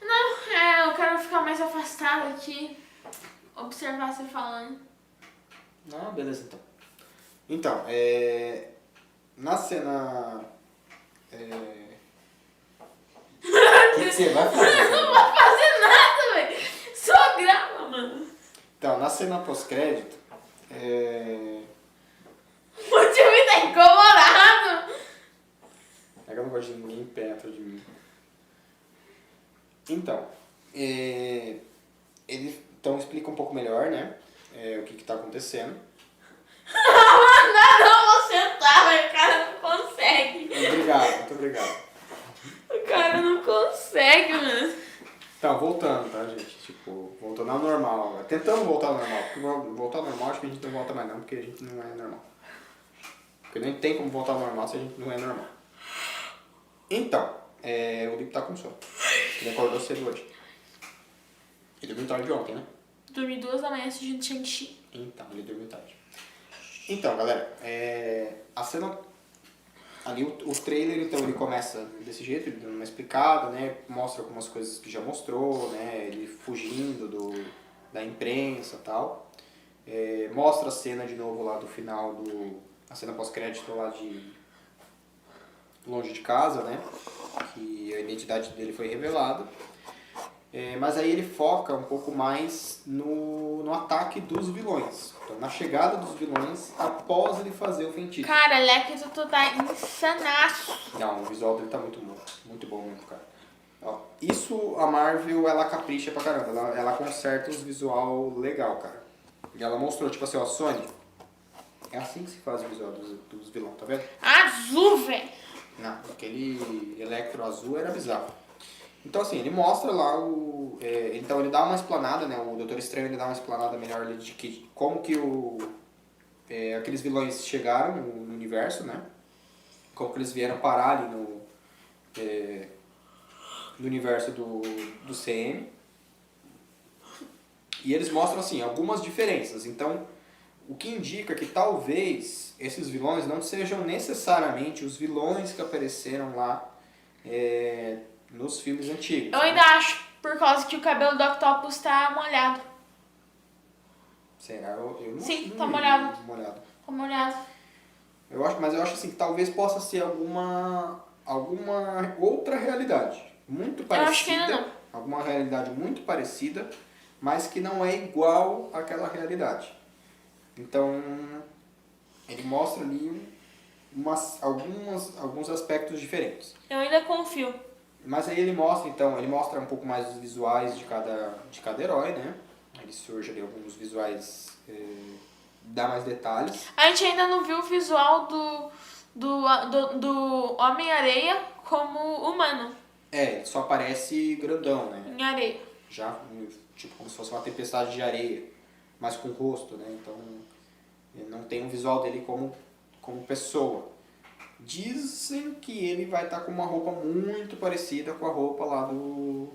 S1: Não, eu quero ficar mais afastado aqui, observar você falando.
S2: Não, beleza então. Então, na cena... O que você vai fazer?
S1: Não vou fazer nada, velho. Só grava, mano.
S2: Então, na cena pós-crédito,
S1: O time tá incomodado.
S2: é que eu não gosto de ninguém perto de mim. Então, ele então explica um pouco melhor, né? O que tá acontecendo.
S1: Não, vou sentar, mas o cara não consegue.
S2: Tentando voltar ao normal. Porque voltar ao normal acho que a gente não volta mais não, porque a gente não é normal. Porque nem tem como voltar ao normal se a gente não é normal. Então, o Lipe tá com sono. Ele acordou cedo hoje. Ele dormiu tarde ontem, né?
S1: Dormi 2 da manhã assistindo Shang-Chi.
S2: Então, ele dormiu tarde. Então, galera, a cena... Ali o trailer, então, ele começa desse jeito, ele dando uma explicada, né? Mostra algumas coisas que já mostrou, né? Ele fugindo da imprensa e tal. Mostra a cena de novo lá do final a cena pós-crédito lá de Longe de Casa, né? Que a identidade dele foi revelada. Mas aí ele foca um pouco mais no ataque dos vilões. Então, na chegada dos vilões após ele fazer o feitiço.
S1: Cara, Leque, tu tá insanaço.
S2: Não, o visual dele tá muito bom. Muito bom mesmo, cara. Ó, isso a Marvel, ela capricha pra caramba. Ela conserta os visual legal, cara. E ela mostrou, tipo assim, ó, Sony. É assim que se faz o visual dos vilões, tá vendo?
S1: Azul, velho.
S2: Não, aquele Electro azul era bizarro. Então assim, ele mostra lá então ele dá uma explanada, né? O Doutor Estranho ele dá uma explanada melhor ali de como que aqueles vilões chegaram no universo, né? Como que eles vieram parar ali no universo do CM. E eles mostram assim, algumas diferenças. Então, o que indica que talvez esses vilões não sejam necessariamente os vilões que apareceram lá nos filmes antigos.
S1: Eu ainda acho, por causa que o cabelo do Octopus tá molhado.
S2: Será? Eu não
S1: Sim,
S2: não
S1: tá
S2: vi
S1: molhado.
S2: molhado.
S1: Tá molhado.
S2: Mas eu acho assim que talvez possa ser alguma outra realidade. Muito parecida.
S1: Eu acho que ainda não.
S2: Alguma realidade muito parecida, mas que não é igual àquela realidade. Então, ele mostra ali alguns aspectos diferentes.
S1: Eu ainda confio.
S2: Mas aí ele mostra um pouco mais os visuais de cada herói, né? Ele surge ali alguns visuais, dá mais detalhes.
S1: A gente ainda não viu o visual do Homem-Areia como humano.
S2: Ele só aparece grandão, né?
S1: Em areia.
S2: Já, tipo, como se fosse uma tempestade de areia, mas com rosto, né? Então, ele não tem um visual dele como pessoa. Dizem que ele vai estar com uma roupa muito parecida com a roupa lá do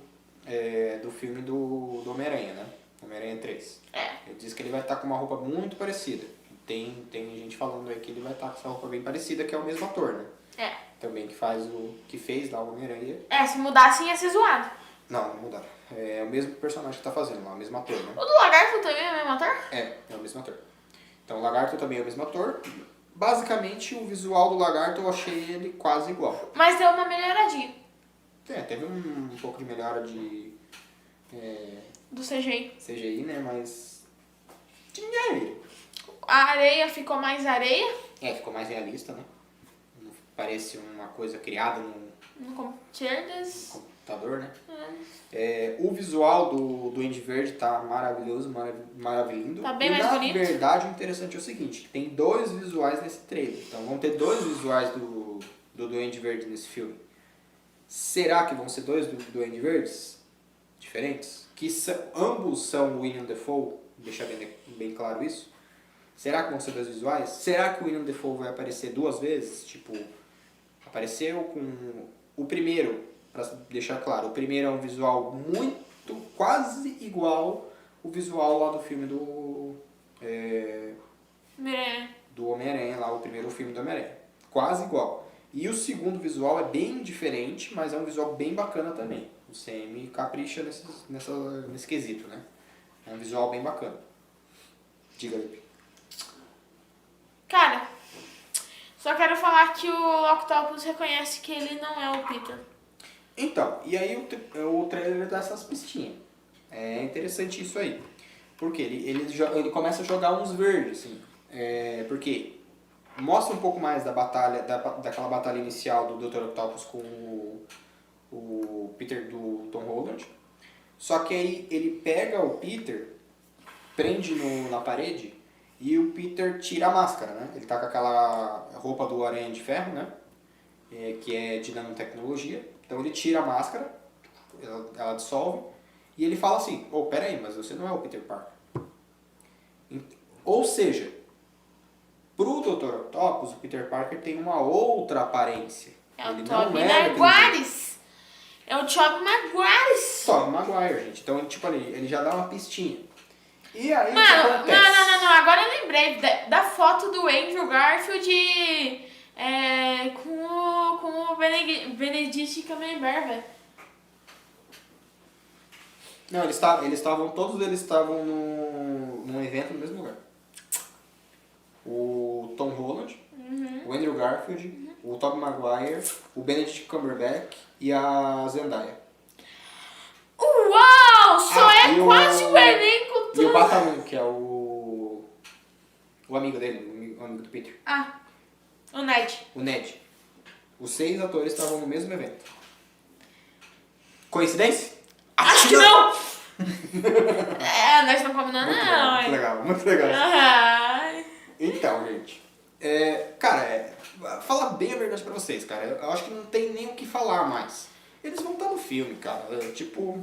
S2: filme do Homem-Aranha, né? Homem-Aranha 3. Ele diz que ele vai estar com uma roupa muito parecida. Tem gente falando aí que ele vai estar com essa roupa bem parecida, que é o mesmo ator, né? Também que fez lá o Homem-Aranha.
S1: Se mudasse ia ser zoado.
S2: Não mudaram. É o mesmo personagem que tá fazendo lá, o mesmo ator, né?
S1: O do Lagarto também é o mesmo ator?
S2: É o mesmo ator. Então o Lagarto também é o mesmo ator. Basicamente, o visual do Lagarto eu achei ele quase igual.
S1: Mas deu uma melhoradinha.
S2: Teve um pouco de melhora
S1: Do CGI.
S2: CGI, né? Mas tinha ele.
S1: A areia ficou mais areia.
S2: Ficou mais realista, né? Não parece uma coisa criada
S1: No computador.
S2: computador, né? O visual do Duende Verde tá maravilhoso, maravilhoso.
S1: Tá bem mais bonito.
S2: Na verdade, o interessante é o seguinte, tem 2 visuais nesse trailer. Então vão ter 2 visuais do Duende Verde nesse filme. Será que vão ser 2 Duende Verdes diferentes? Ambos são William Dafoe, deixar bem claro isso. Será que vão ser 2 visuais? Será que o William Dafoe vai aparecer 2 vezes? Tipo, apareceu com o primeiro, para deixar claro, o primeiro é um visual quase igual o visual lá do filme do Homem-Aranha, lá o primeiro filme do Homem-Aranha. Quase igual. E o segundo visual é bem diferente, mas é um visual bem bacana também. O CM capricha nesse quesito, né? É um visual bem bacana. Diga aí.
S1: Cara, só quero falar que o Octopus reconhece que ele não é o Peter.
S2: Então, e aí o trailer dá essas pistinhas. É interessante isso aí. Porque ele começa a jogar uns verdes, assim. Porque mostra um pouco mais da batalha, daquela batalha inicial do Dr. Octopus com o Peter do Tom Holland. Só que aí ele pega o Peter, prende na parede e o Peter tira a máscara, né? Ele tá com aquela roupa do Aranha de Ferro, né? Que é de nanotecnologia. Então ele tira a máscara, ela dissolve, e ele fala assim, peraí, mas você não é o Peter Parker. Ou seja, pro Dr. Octopus, o Peter Parker tem uma outra aparência.
S1: É o
S2: Ele
S1: Tobey
S2: não é daquele jeito.
S1: Maguire. É o Tobey Maguire.
S2: Tobey Maguire, gente. Então, tipo, ele já dá uma pistinha. E aí, o que
S1: Mano,
S2: acontece?
S1: não. Agora eu lembrei da foto do Andrew Garfield com o Benedict Cumberbatch, velho.
S2: Não, todos eles estavam num evento no mesmo lugar. O Tom Holland, o Andrew Garfield, o Tobey Maguire, o Benedict Cumberbatch e a Zendaya.
S1: Uau! Só é
S2: e
S1: quase o elenco
S2: E o
S1: todo.
S2: Batalhão, que é o amigo dele, o amigo do Peter.
S1: Ah, o Ned.
S2: O Ned. Os 6 atores estavam no mesmo evento. Coincidência?
S1: Acho que não! Nós não combinamos,
S2: Muito
S1: não.
S2: legal, muito legal, muito legal.
S1: Ai.
S2: Então, gente, cara, falar bem a verdade pra vocês, cara, eu acho que não tem nem o que falar mais. Eles vão estar no filme, cara, tipo,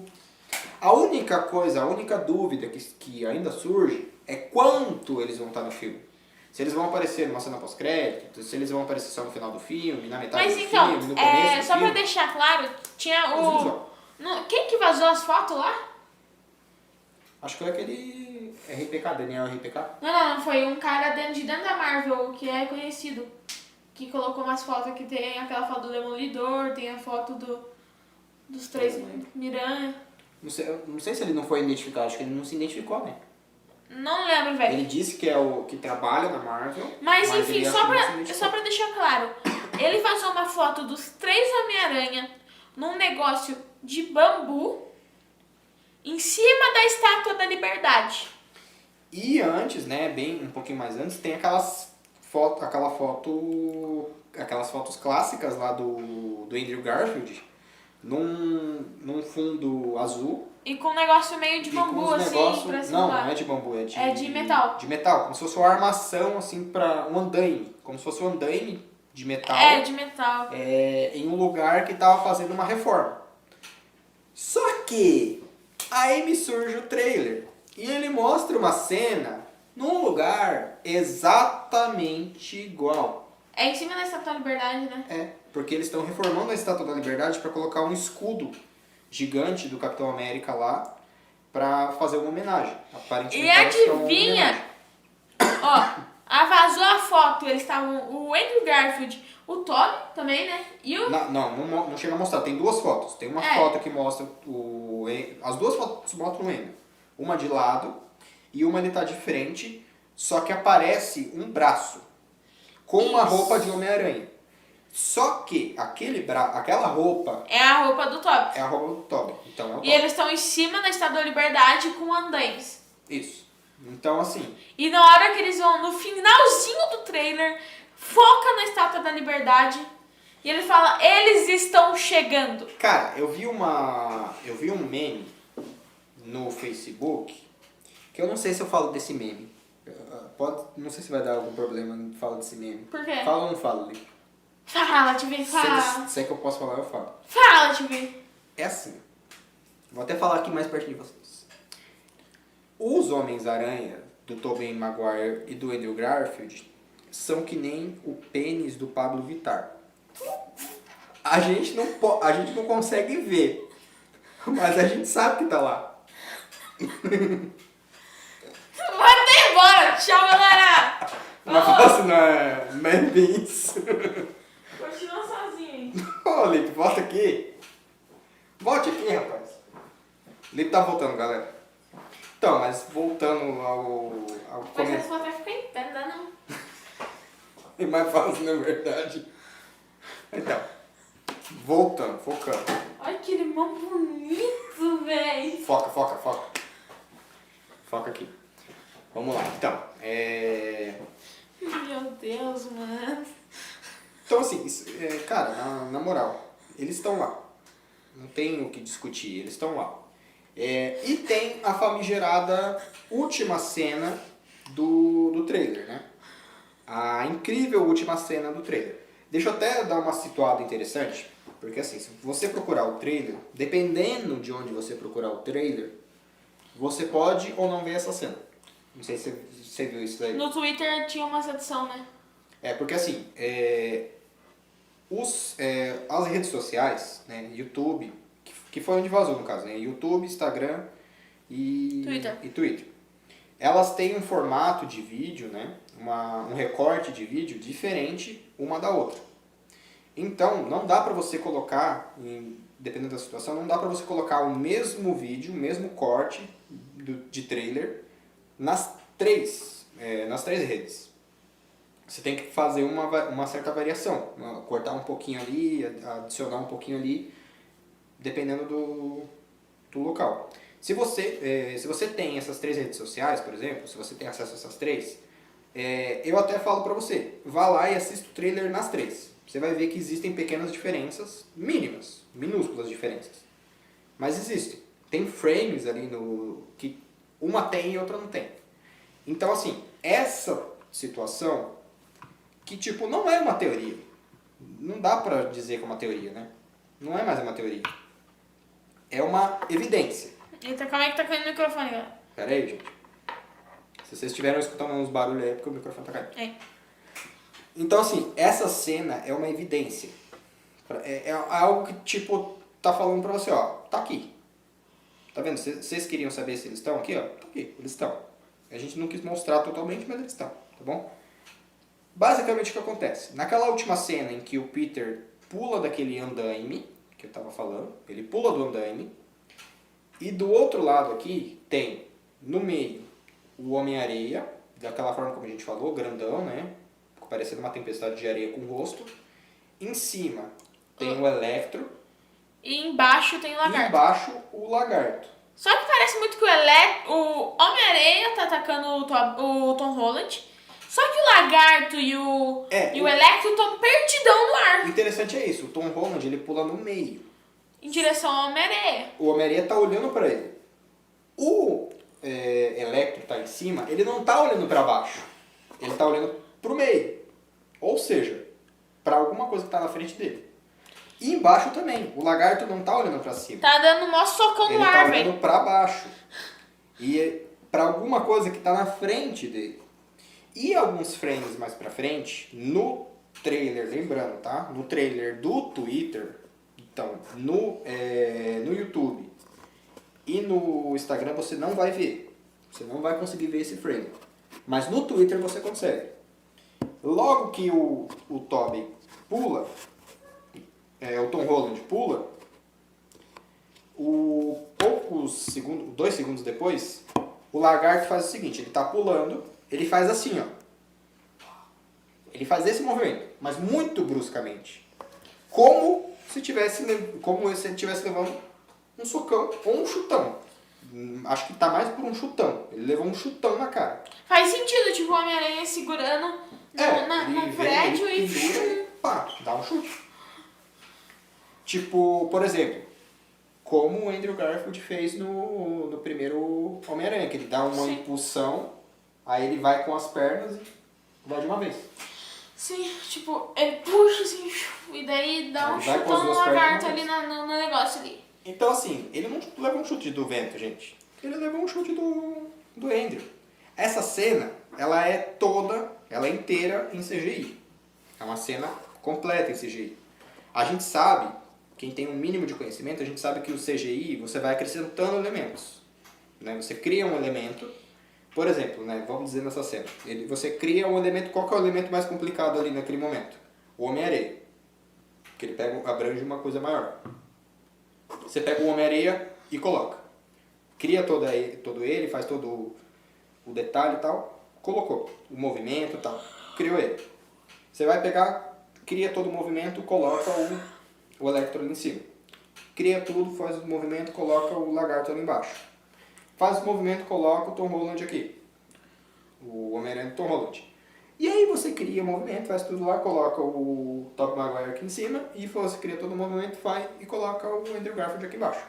S2: a única dúvida que ainda surge é quanto eles vão estar no filme. Se eles vão aparecer numa cena pós-crédito, se eles vão aparecer só no final do filme, na metade
S1: Mas
S2: do
S1: então,
S2: filme, no começo do
S1: só pra
S2: filme.
S1: deixar claro, tinha
S2: Visual.
S1: Quem que vazou as fotos lá?
S2: Acho que foi aquele RPK, Daniel RPK.
S1: Não, foi um cara dentro da Marvel, que é conhecido, que colocou umas fotos que tem aquela foto do Demolidor, tem a foto dos 3 Miranha.
S2: Não sei se ele não foi identificado, acho que ele não se identificou, né?
S1: Não lembro, velho.
S2: Ele disse que é o que trabalha na Marvel.
S1: Mas enfim,
S2: ele
S1: só
S2: acho que não se identificou.
S1: pra deixar claro, ele vazou uma foto dos 3 Homem-Aranha num negócio de bambu em cima da Estátua da Liberdade.
S2: E antes, né, um pouquinho mais antes, tem aquelas fotos clássicas lá do Andrew Garfield num fundo azul.
S1: E com um negócio meio de
S2: e com
S1: bambu,
S2: uns
S1: assim,
S2: negócio-
S1: pra
S2: Não,
S1: simular.
S2: não é de bambu, é
S1: de metal.
S2: De metal, como se fosse uma armação, assim, pra um andaime. Como se fosse um andaime de metal.
S1: De metal.
S2: Em um lugar que tava fazendo uma reforma. Só que aí me surge o trailer e ele mostra uma cena num lugar exatamente igual.
S1: É em cima da Estátua da Liberdade, né?
S2: Porque eles estão reformando a Estátua da Liberdade para colocar um escudo gigante do Capitão América lá para fazer uma homenagem. Aparentemente
S1: E
S2: parece que é uma
S1: adivinha?
S2: homenagem.
S1: Vazou a foto, eles estavam o Andrew Garfield, o Tobey também, né? E o...
S2: Não chega a mostrar. Tem 2 fotos. Tem uma foto que mostra as 2 fotos mostram o Andrew. Uma de lado e uma ele tá de frente, só que aparece um braço com uma roupa de Homem-Aranha. Só que aquela roupa
S1: É a roupa do Tobey.
S2: é a roupa do Tobey. Então é o
S1: E
S2: Tobey.
S1: eles estão em cima da Estátua da Liberdade com andaimes.
S2: Isso. Então, assim,
S1: E na hora que eles vão, no finalzinho do trailer, foca na Estátua da Liberdade e ele fala, eles estão chegando.
S2: cara, eu vi um meme no Facebook, que eu não sei se eu falo desse meme. Não sei se vai dar algum problema em falar desse meme.
S1: Por quê?
S2: Fala ou não fala, Lico?
S1: Fala, Tibi, fala.
S2: Se é que eu posso falar, eu falo.
S1: Fala, Tibi.
S2: É assim. Vou até falar aqui mais perto de vocês. Os Homens-Aranha, do Tobey Maguire e do Andrew Garfield, são que nem o pênis do Pablo Vittar. A gente não consegue ver, mas a gente sabe que tá lá.
S1: Vai embora. Tchau, galera.
S2: Mas próxima é Man Beans.
S1: Continua sozinho.
S2: Ô, Lipe, volta aqui. Volte aqui, rapaz. Lipe tá voltando, galera. Então, mas voltando ao
S1: Mas
S2: comentário.
S1: essa foto vai ficar em pé, não dá não.
S2: É mais fácil, na verdade. Então, voltando, focando.
S1: Olha que limão bonito, véi.
S2: Foca. Foca aqui. Vamos lá, então.
S1: Meu Deus, mano.
S2: Então, assim, cara, na moral, eles estão lá. Não tem o que discutir, eles estão lá. E tem a famigerada última cena do trailer, né? A incrível última cena do trailer. Deixa eu até dar uma situada interessante, porque assim, se você procurar o trailer, dependendo de onde você procurar o trailer, você pode ou não ver essa cena. Não sei se você viu isso daí?
S1: No Twitter tinha uma seção, né?
S2: Porque assim, as redes sociais, né, YouTube, que foi onde vazou no caso, né, YouTube, Instagram e Twitter. Elas têm um formato de vídeo, né, um recorte de vídeo diferente uma da outra. Então, não dá pra você colocar, dependendo da situação, não dá pra você colocar o mesmo vídeo, o mesmo corte de trailer nas três redes. Você tem que fazer uma certa variação, cortar um pouquinho ali, adicionar um pouquinho ali, dependendo do local. Se você tem essas 3 redes sociais, por exemplo, se você tem acesso a essas 3, eu até falo pra você, vá lá e assista o trailer nas 3. Você vai ver que existem pequenas diferenças, mínimas, minúsculas diferenças. Mas existem. Tem frames ali que uma tem e outra não tem. Então, assim, essa situação, que tipo, não é uma teoria. Não dá pra dizer que é uma teoria, né? Não é mais uma teoria. É uma evidência.
S1: Eita, calma aí que tá caindo o microfone, galera.
S2: Pera aí, gente. Se vocês estiverem escutando uns barulhos aí, é porque o microfone tá caindo. Então, assim, essa cena é uma evidência. É algo que, tipo, tá falando pra você, ó, tá aqui. Tá vendo? Vocês queriam saber se eles estão aqui, ó? Tá aqui, eles estão. A gente não quis mostrar totalmente, mas eles estão, tá bom? Basicamente o que acontece? Naquela última cena em que o Peter pula daquele andaime, que eu tava falando, ele pula do andaime, e do outro lado aqui tem, no meio, o Homem-Areia, daquela forma como a gente falou, grandão, né? Parecendo uma tempestade de areia com o rosto. Em cima tem o Electro.
S1: E embaixo tem o Lagarto.
S2: E embaixo o Lagarto.
S1: Só que parece muito que o Homem-Areia tá atacando o Tom Holland. Só que o Lagarto e o Electro estão perdidão no ar.
S2: O interessante é isso, o Tom Holland ele pula no meio.
S1: Em direção ao Homem-Areia.
S2: O Homem-Areia tá olhando pra ele. O Electro tá em cima, ele não tá olhando pra baixo. Ele tá olhando pro meio. Ou seja, pra alguma coisa que tá na frente dele. E embaixo também. O Lagarto não tá olhando pra cima.
S1: Tá dando um maior socão no ar,
S2: velho. Ele tá
S1: velho.
S2: olhando pra baixo. E pra alguma coisa que tá na frente dele. E alguns frames mais pra frente, no trailer, lembrando, tá? No trailer do Twitter, então, no YouTube e no Instagram você não vai ver. Você não vai conseguir ver esse frame. Mas no Twitter você consegue. Logo que o Tobey pula, o Tom Holland pula, poucos segundos, 2 segundos depois, o Lagarto faz o seguinte, ele tá pulando, ele faz assim, ó. Ele faz esse movimento, mas muito bruscamente. Como se ele estivesse levando um socão ou um chutão. Acho que tá mais por um chutão. Ele levou um chutão na cara.
S1: Faz sentido, tipo, o Homem-Aranha segurando no prédio
S2: ele pendura e pá, dá um chute. Tipo, por exemplo, como o Andrew Garfield fez no primeiro Homem-Aranha, que ele dá uma impulsão, aí ele vai com as pernas e vai de uma vez.
S1: Sim, tipo, ele puxa assim, e daí dá um chutão no Lagarto ali no negócio ali.
S2: Então assim, ele não levou um chute do vento, gente. Ele levou um chute do Andrew. Essa cena, ela é inteira em CGI. É uma cena completa em CGI. A gente sabe, quem tem um mínimo de conhecimento, a gente sabe que o CGI, você vai acrescentando elementos. Né? Você cria um elemento, por exemplo, né? Vamos dizer nessa cena, você cria um elemento, qual que é o elemento mais complicado ali naquele momento? O Homem-Areia. Porque ele abrange uma coisa maior. Você pega o Homem-Areia e coloca. Cria todo ele, faz todo o detalhe e tal, colocou o movimento e tal, criou ele. Você vai pegar, cria todo o movimento, coloca o Electro ali em cima. Cria tudo, faz o movimento, coloca o Lagarto ali embaixo. Faz o movimento, coloca o Tom Holland aqui. O Homem-Aranha do Tom Holland. E aí você cria o movimento, faz tudo lá, coloca o Tobey Maguire aqui em cima, e você cria todo o movimento, faz e coloca o Andrew Garfield aqui embaixo.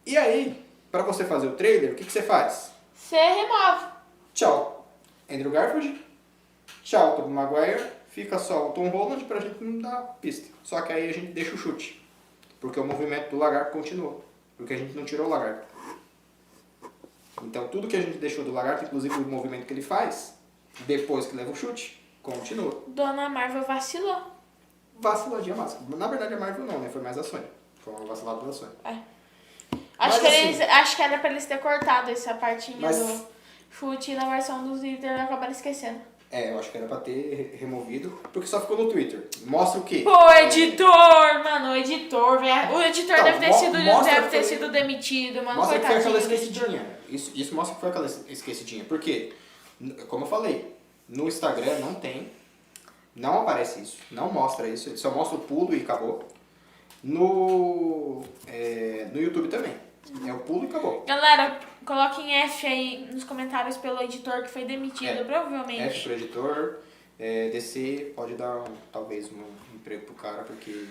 S2: E aí, pra você fazer o trailer, o que você faz?
S1: Você remove.
S2: Tchau, Andrew Garfield. Tchau, Tobey Maguire. Fica só o Tom Holland pra gente não dar pista. Só que aí a gente deixa o chute. Porque o movimento do Lagarto continua. Porque a gente não tirou o Lagarto. Então tudo que a gente deixou do Lagarto, inclusive o movimento que ele faz, depois que leva o chute, continua.
S1: Dona Marvel vacilou.
S2: Vaciladinha massa. Na verdade a Marvel não, né? Foi mais a Sony. Foi uma vacilada da Sony.
S1: Acho
S2: Mas
S1: que,
S2: assim-
S1: acho que era pra eles ter cortado essa partinha
S2: Mas-
S1: do chute na versão dos líderes e acabaram esquecendo.
S2: Eu acho que era pra ter removido, porque só ficou no Twitter. Mostra o quê?
S1: Pô, editor, mano, o editor, velho. O editor
S2: Então,
S1: deve ter sido,
S2: mostra
S1: deve
S2: que
S1: ter
S2: foi-
S1: sido demitido, mano.
S2: Mostra que foi
S1: Coitadinho
S2: aquela
S1: do editor.
S2: esquecidinha. Isso mostra que foi aquela esquecidinha. Por quê? Como eu falei, no Instagram não tem, não aparece isso, não mostra isso, ele só mostra o pulo e acabou. No YouTube também. É o pulo e acabou.
S1: Galera, coloquem F aí nos comentários pelo editor que foi demitido, provavelmente.
S2: F pro editor, DC pode dar talvez um emprego pro cara, porque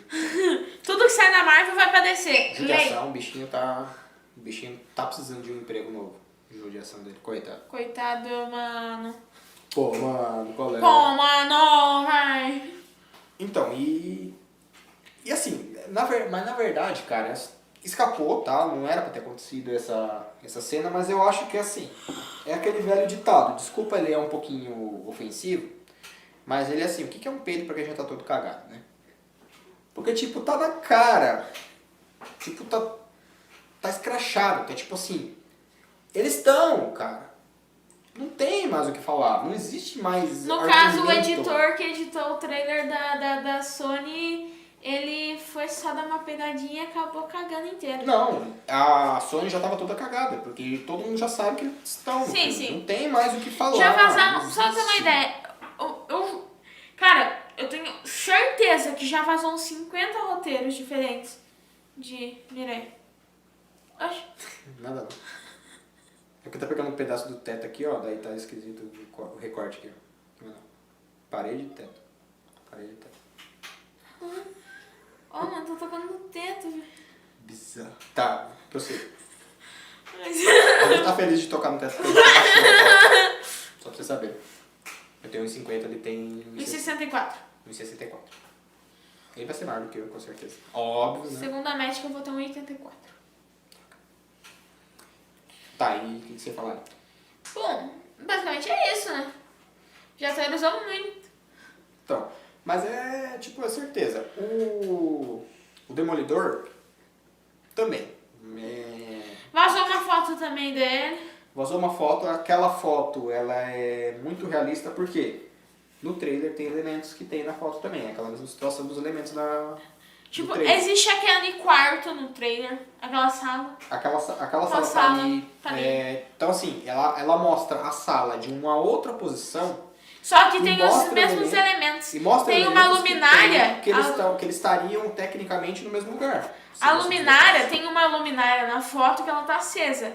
S1: Tudo que sai da Marvel vai pra DC. Lei.
S2: judiação, o bichinho tá precisando de um emprego novo. Judiação dele, coitado.
S1: Coitado, mano.
S2: Pô, mano, qual é?
S1: Pô, mano, vai.
S2: Então, e assim, mas na verdade, cara, escapou, tá? Não era pra ter acontecido essa cena, mas eu acho que assim, é aquele velho ditado. Desculpa, ele é um pouquinho ofensivo, mas ele é assim, o que é um peido pra quem já tá todo cagado, né? Porque, tipo, tá na cara. Tipo, tá escrachado, que é tipo assim, eles estão, cara. Não tem mais o que falar, não existe mais
S1: No caso, o
S2: argumento.
S1: editor que editou o trailer da Sony, ele foi só dar uma pegadinha e acabou cagando inteiro.
S2: Não, a Sony já tava toda cagada, porque todo mundo já sabe que eles estão.
S1: Sim,
S2: filho.
S1: sim.
S2: Não tem mais o que falar.
S1: Já vazaram,
S2: não
S1: só pra ter uma
S2: existe.
S1: ideia. Cara, eu tenho certeza que já vazou uns 50 roteiros diferentes de Mirai. Oxe.
S2: Nada não. É porque tá pegando um pedaço do teto aqui, ó, daí tá esquisito o recorte aqui, ó. Não. Parede de teto. Parede de teto.
S1: Ó, mano, tô tocando no teto, velho.
S2: Bizarro. Tá, prossiga.
S1: Mas-
S2: Eu tá feliz de tocar no teto. Porque eu tô baixando, só pra você saber. Eu tenho 1,50, ele tem
S1: 1,64.
S2: 1,64. Ele vai ser maior do que eu, com certeza. Óbvio, né?
S1: Segundo a médica, eu vou ter 1,84.
S2: Tá, e o que você fala?
S1: Bom, basicamente é isso, né? Já atualizou muito.
S2: Então, mas é certeza. O Demolidor também.
S1: Vazou uma foto também dele.
S2: Vazou uma foto, aquela foto ela é muito realista porque no trailer tem elementos que tem na foto também, aquela mesma situação dos elementos do
S1: Tipo,
S2: trailer.
S1: existe aquele quarto no trailer, aquela sala.
S2: Aquela sala tá
S1: sala
S2: ali.
S1: tá ali.
S2: Então assim, ela mostra a sala de uma outra posição
S1: Só que
S2: E
S1: tem os
S2: mostra
S1: mesmos
S2: elementos.
S1: elementos.
S2: e mostra
S1: Tem uma
S2: elementos
S1: luminária.
S2: que eles estariam tecnicamente no mesmo lugar.
S1: A luminária, tem uma luminária na foto que ela tá acesa.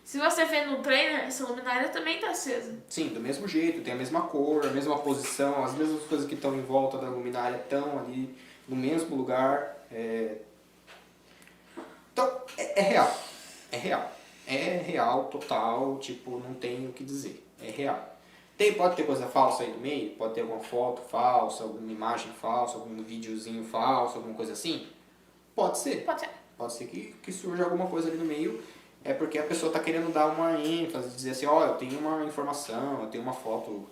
S1: Se você ver no trailer, essa luminária também tá acesa.
S2: Sim, do mesmo jeito, tem a mesma cor, a mesma posição, as mesmas coisas que estão em volta da luminária estão ali no mesmo lugar. Então, é real. É real. É real, total, tipo, não tem o que dizer. É real. Pode ter coisa falsa aí no meio? Pode ter alguma foto falsa, alguma imagem falsa, algum videozinho falso, alguma coisa assim? Pode ser.
S1: Pode ser.
S2: Pode ser que surja alguma coisa ali no meio. É porque a pessoa tá querendo dar uma ênfase, dizer assim, ó, eu tenho uma informação, eu tenho uma foto.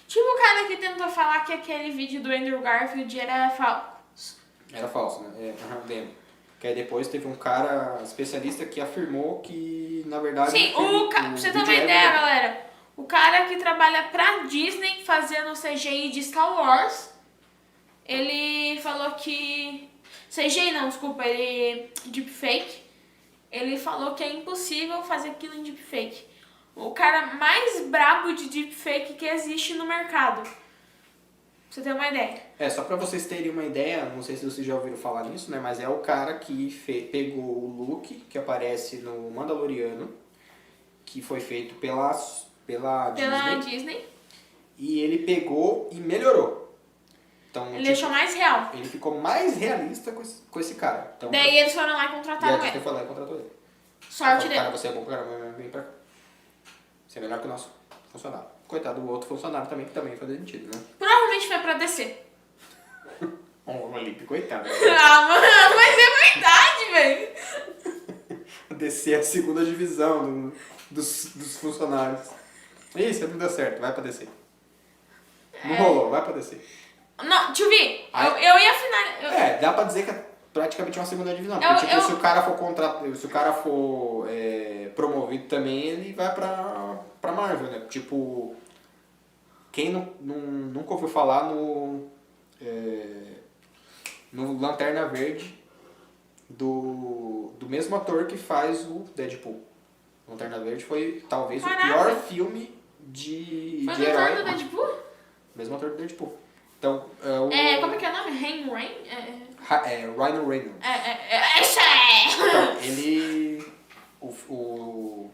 S1: Tipo o cara que tentou falar que aquele vídeo do Andrew Garfield era falso.
S2: Era falso, né? Lembro. Que aí depois teve um cara especialista que afirmou que, na verdade...
S1: Sim, pra você ter uma
S2: vídeo
S1: ideia,
S2: era-
S1: galera. O cara que trabalha pra Disney fazendo CGI de Star Wars, ele falou que... CGI não, desculpa, deepfake. Ele falou que é impossível fazer aquilo em deepfake. O cara mais brabo de deepfake que existe no mercado. Pra você ter uma ideia.
S2: Só pra vocês terem uma ideia, não sei se vocês já ouviram falar nisso, né? Mas é o cara que pegou o Luke, que aparece no Mandaloriano, que foi feito pela
S1: Disney.
S2: E ele pegou e melhorou. Então,
S1: Ele deixou mais real.
S2: ele ficou mais realista com esse cara. Então,
S1: Daí eles foram lá e
S2: e a
S1: contrataram
S2: Disney
S1: ele.
S2: foi lá e contratou ele.
S1: Sorte
S2: Cara,
S1: dele.
S2: você é bom pra caramba, vem pra cá. Você é melhor que o nosso funcionário. Coitado do outro funcionário também, que também foi demitido, né?
S1: Provavelmente foi pra descer.
S2: O Lipe, coitado.
S1: Ah, mano, mas é verdade, velho.
S2: DC é a segunda divisão dos funcionários. Isso, não deu certo, vai pra DC. Não rolou, vai pra DC.
S1: Não, deixa eu ver.
S2: Aí-
S1: Eu ia finalizar.
S2: Dá pra dizer que é praticamente uma segunda divisão. Porque, tipo, se o cara for se o cara for promovido também, ele vai pra Marvel, né? Tipo, quem nunca ouviu falar no Lanterna Verde do mesmo ator que faz o Deadpool. Lanterna Verde foi talvez
S1: Caraca.
S2: o pior filme de
S1: Foi
S2: de
S1: do
S2: herói.
S1: ator do Deadpool?
S2: Mesmo ator do Deadpool. Então,
S1: Como é que é o nome? Rain?
S2: Ryan Reynolds.
S1: Isso é!
S2: Então, ele... O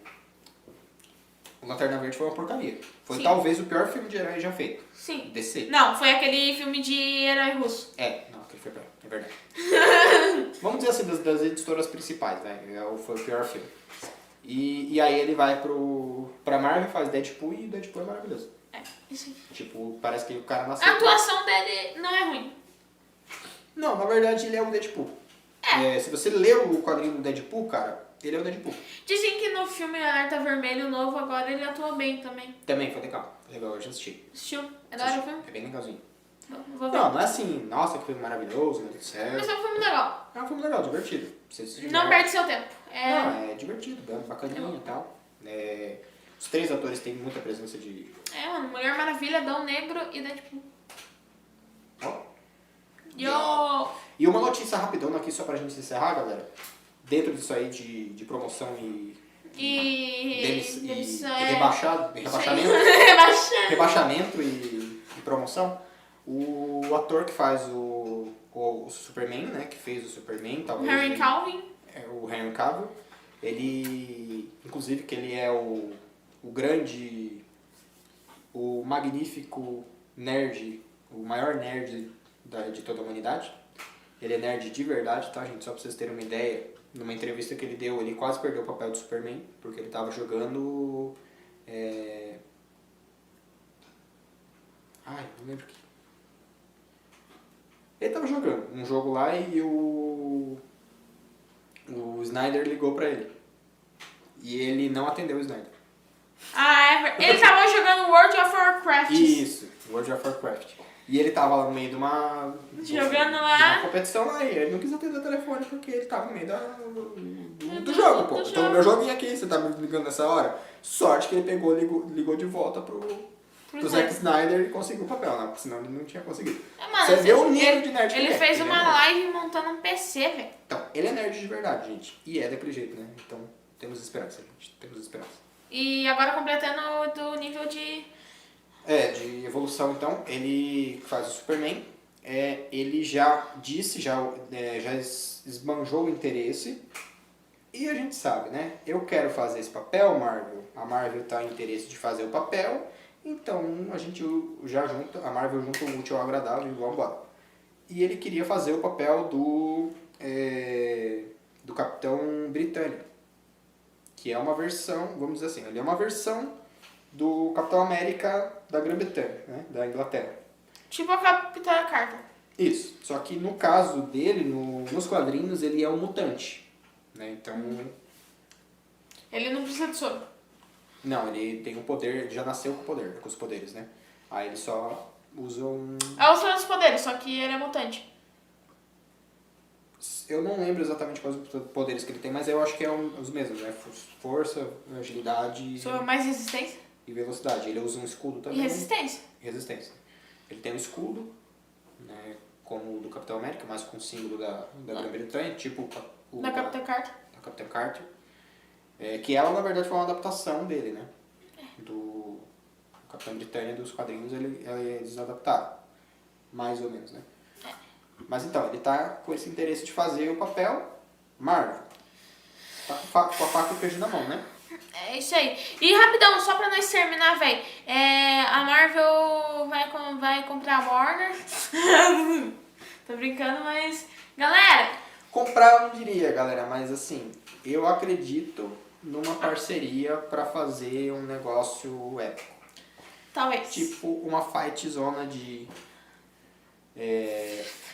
S2: Lanterna Verde foi uma porcaria. Foi
S1: Sim.
S2: talvez o pior filme de herói já feito.
S1: Sim.
S2: DC.
S1: Não, foi aquele filme de herói russo.
S2: Não, aquele foi pior. É verdade. Vamos dizer assim, das editoras principais, né? Foi o pior filme. E aí ele vai pra Marvel, faz Deadpool e o Deadpool é maravilhoso.
S1: Isso aí.
S2: Tipo, parece que o cara nasceu...
S1: A atuação dele não é ruim.
S2: Não, na verdade ele é o Deadpool. Se você lê o quadrinho do Deadpool, cara, ele é o Deadpool.
S1: Dizem que no filme Alerta Vermelho novo agora ele atua bem também.
S2: Também foi legal. Legal, eu já assisti.
S1: Assistiu? É da hora o filme?
S2: É bem legalzinho.
S1: Vou ver.
S2: Não é assim, nossa, que filme maravilhoso, meu Deus do céu.
S1: Mas é um filme legal.
S2: É um filme legal, divertido. Você se
S1: Não
S2: diverte.
S1: perde seu tempo.
S2: Não, é divertido, bacaninho e tal. Os três atores têm muita presença de...
S1: Mano, Mulher Maravilha, Adão Negro e Deadpool.
S2: Ó.
S1: Yo!
S2: E uma notícia rapidona aqui, só pra gente encerrar, galera. Dentro disso aí de promoção e rebaixamento, rebaixamento e promoção, o ator que faz o Superman, né, que fez o Superman, talvez...
S1: Henry Calvin.
S2: O Henry Cavill, ele, inclusive que ele é o grande, o magnífico nerd, o maior nerd de toda a humanidade. Ele é nerd de verdade, tá, gente? Só pra vocês terem uma ideia, numa entrevista que ele deu, ele quase perdeu o papel de Superman, porque ele tava jogando... não lembro o que. Ele tava jogando um jogo lá e o Snyder ligou pra ele. E ele não atendeu o Snyder.
S1: Ele tava jogando World of Warcraft.
S2: Isso, World of Warcraft. E ele tava lá no meio de uma...
S1: Jogando
S2: de
S1: lá.
S2: uma competição lá e ele não quis atender o telefone porque ele tava no meio do jogo, pô. Então no meu joguinho aqui, você tá me ligando nessa hora. Sorte que ele pegou, ligou de volta pro Zack Snyder e conseguiu o papel, né? Porque senão ele não tinha conseguido.
S1: Mano,
S2: Você vê o nível de nerd que
S1: Ele
S2: é.
S1: fez
S2: Ele
S1: uma
S2: é nerd.
S1: live montando um PC, velho.
S2: Então, ele é nerd de verdade, gente. E é daquele jeito, né? Então, temos esperança, gente. Temos esperança.
S1: E agora completando do nível de...
S2: De evolução, então, ele faz o Superman. Ele já disse, já esbanjou o interesse. E a gente sabe, né? Eu quero fazer esse papel, Marvel. A Marvel tá em interesse de fazer o papel. Então, a gente já junta, a Marvel junta o útil ao agradável e vamos embora. E ele queria fazer o papel do Capitão Britânia. Que é uma versão, vamos dizer assim, ele é uma versão do Capitão América da Grã-Bretanha, né? Da Inglaterra.
S1: Tipo a Capitã Carter.
S2: Isso, só que no caso dele, nos quadrinhos, ele é um mutante. Né? Então,
S1: Ele não precisa de soro.
S2: não, ele tem um poder, ele já nasceu com os poderes, né? Aí ele só usa
S1: É os seus poderes, só que ele é mutante.
S2: Eu não lembro exatamente quais os poderes que ele tem, mas eu acho que é os mesmos, né? Força, agilidade
S1: Sou mais resistência
S2: e velocidade. Ele usa um escudo
S1: e
S2: também.
S1: resistência.
S2: Resistência. Ele tem um escudo, né? Como o do Capitão América, mas com o símbolo da Grã-Bretanha, tipo o
S1: Da Capitã Carter.
S2: da Capitã Carter. Que ela, na verdade, foi uma adaptação dele, né? Do Capitão Britânia dos quadrinhos, eles adaptaram. Mais ou menos, né? Mas então, ele tá com esse interesse de fazer o papel Marvel. Tá com a faca e o queijo na mão, né?
S1: É isso aí. E rapidão, só pra nós terminar, velho. A Marvel vai comprar a Warner. Tô brincando, mas... Galera!
S2: Comprar eu não diria, galera, mas assim, eu acredito numa parceria pra fazer um negócio épico.
S1: Talvez.
S2: Tipo uma fight zona de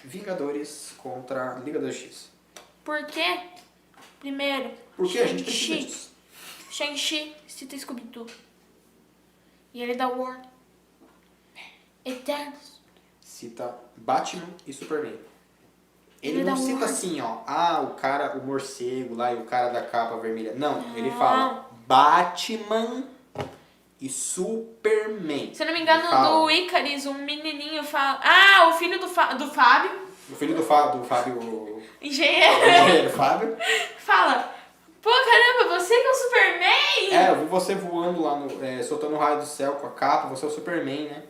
S2: Vingadores contra Liga da Justiça.
S1: Por quê? Primeiro,
S2: Por que a gente precisa
S1: Shang-Chi.
S2: disso?
S1: Shang-Chi cita Scooby-Doo. E ele dá Warner. Eternos.
S2: Cita Batman e Superman. Ele
S1: Ele
S2: não
S1: dá
S2: cita
S1: Warner.
S2: assim, ó, o cara, o morcego lá e o cara da capa vermelha. Não, ele
S1: Não.
S2: fala Batman e Superman.
S1: Se eu não me engano,
S2: Ele fala.
S1: do Icarus, um menininho fala... Ah, o filho do Fábio,
S2: O filho do Fábio,
S1: engenheiro,
S2: Fábio.
S1: fala... Pô, caramba, você que é o Superman?
S2: Eu vi você voando lá, soltando o raio do céu com a capa, você é o Superman, né?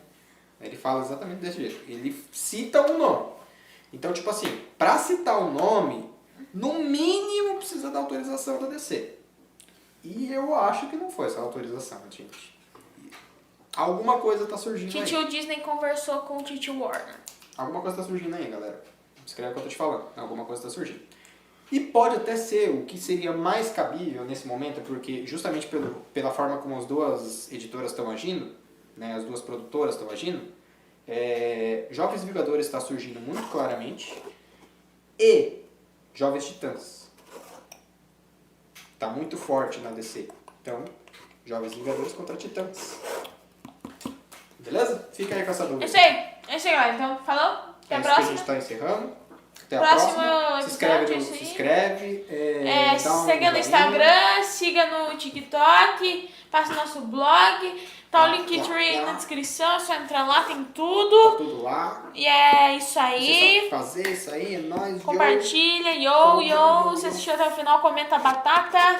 S2: Ele fala exatamente desse jeito. Ele cita um nome. Então, tipo assim, pra citar o nome, no mínimo precisa da autorização da DC. E eu acho que não foi essa autorização, gente. Alguma coisa tá surgindo aí.
S1: Titio Disney conversou com o Titio Warner.
S2: Alguma coisa tá surgindo aí, galera. Escreve o que eu tô te falando. Alguma coisa tá surgindo. E pode até ser o que seria mais cabível nesse momento, porque justamente pela forma como as duas editoras estão agindo, né, as duas produtoras estão agindo, Jovens Vingadores está surgindo muito claramente e Jovens Titãs está muito forte na DC. Então, Jovens Vingadores contra Titãs. Beleza? Fica aí com essa dúvida.
S1: É isso aí, galera. Então, falou? Até a
S2: É isso que a
S1: próxima.
S2: gente está encerrando. Até a
S1: Próximo
S2: próxima. Se inscreve,
S1: episódio, isso aí.
S2: se inscreve.
S1: Segue
S2: dá um
S1: no
S2: joinha.
S1: Instagram, siga no TikTok, passa o nosso blog, tá o Linktree na descrição, é só entrar lá, tem
S2: Tá
S1: tudo.
S2: tudo lá.
S1: E é isso
S2: Você sabe o
S1: aí.
S2: que fazer, isso aí é nóis.
S1: Compartilha, se assistiu até o final, comenta batata.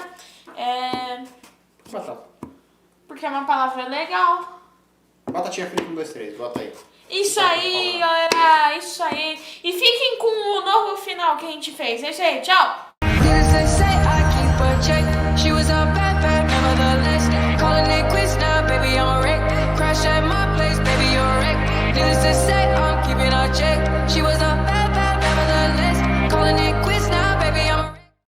S2: Batata.
S1: Porque é uma palavra legal.
S2: Batatinha frita 1, 2, 3. Bota aí.
S1: Isso aí, galera, isso aí. E fiquem com o novo final que a gente fez. É isso aí, tchau!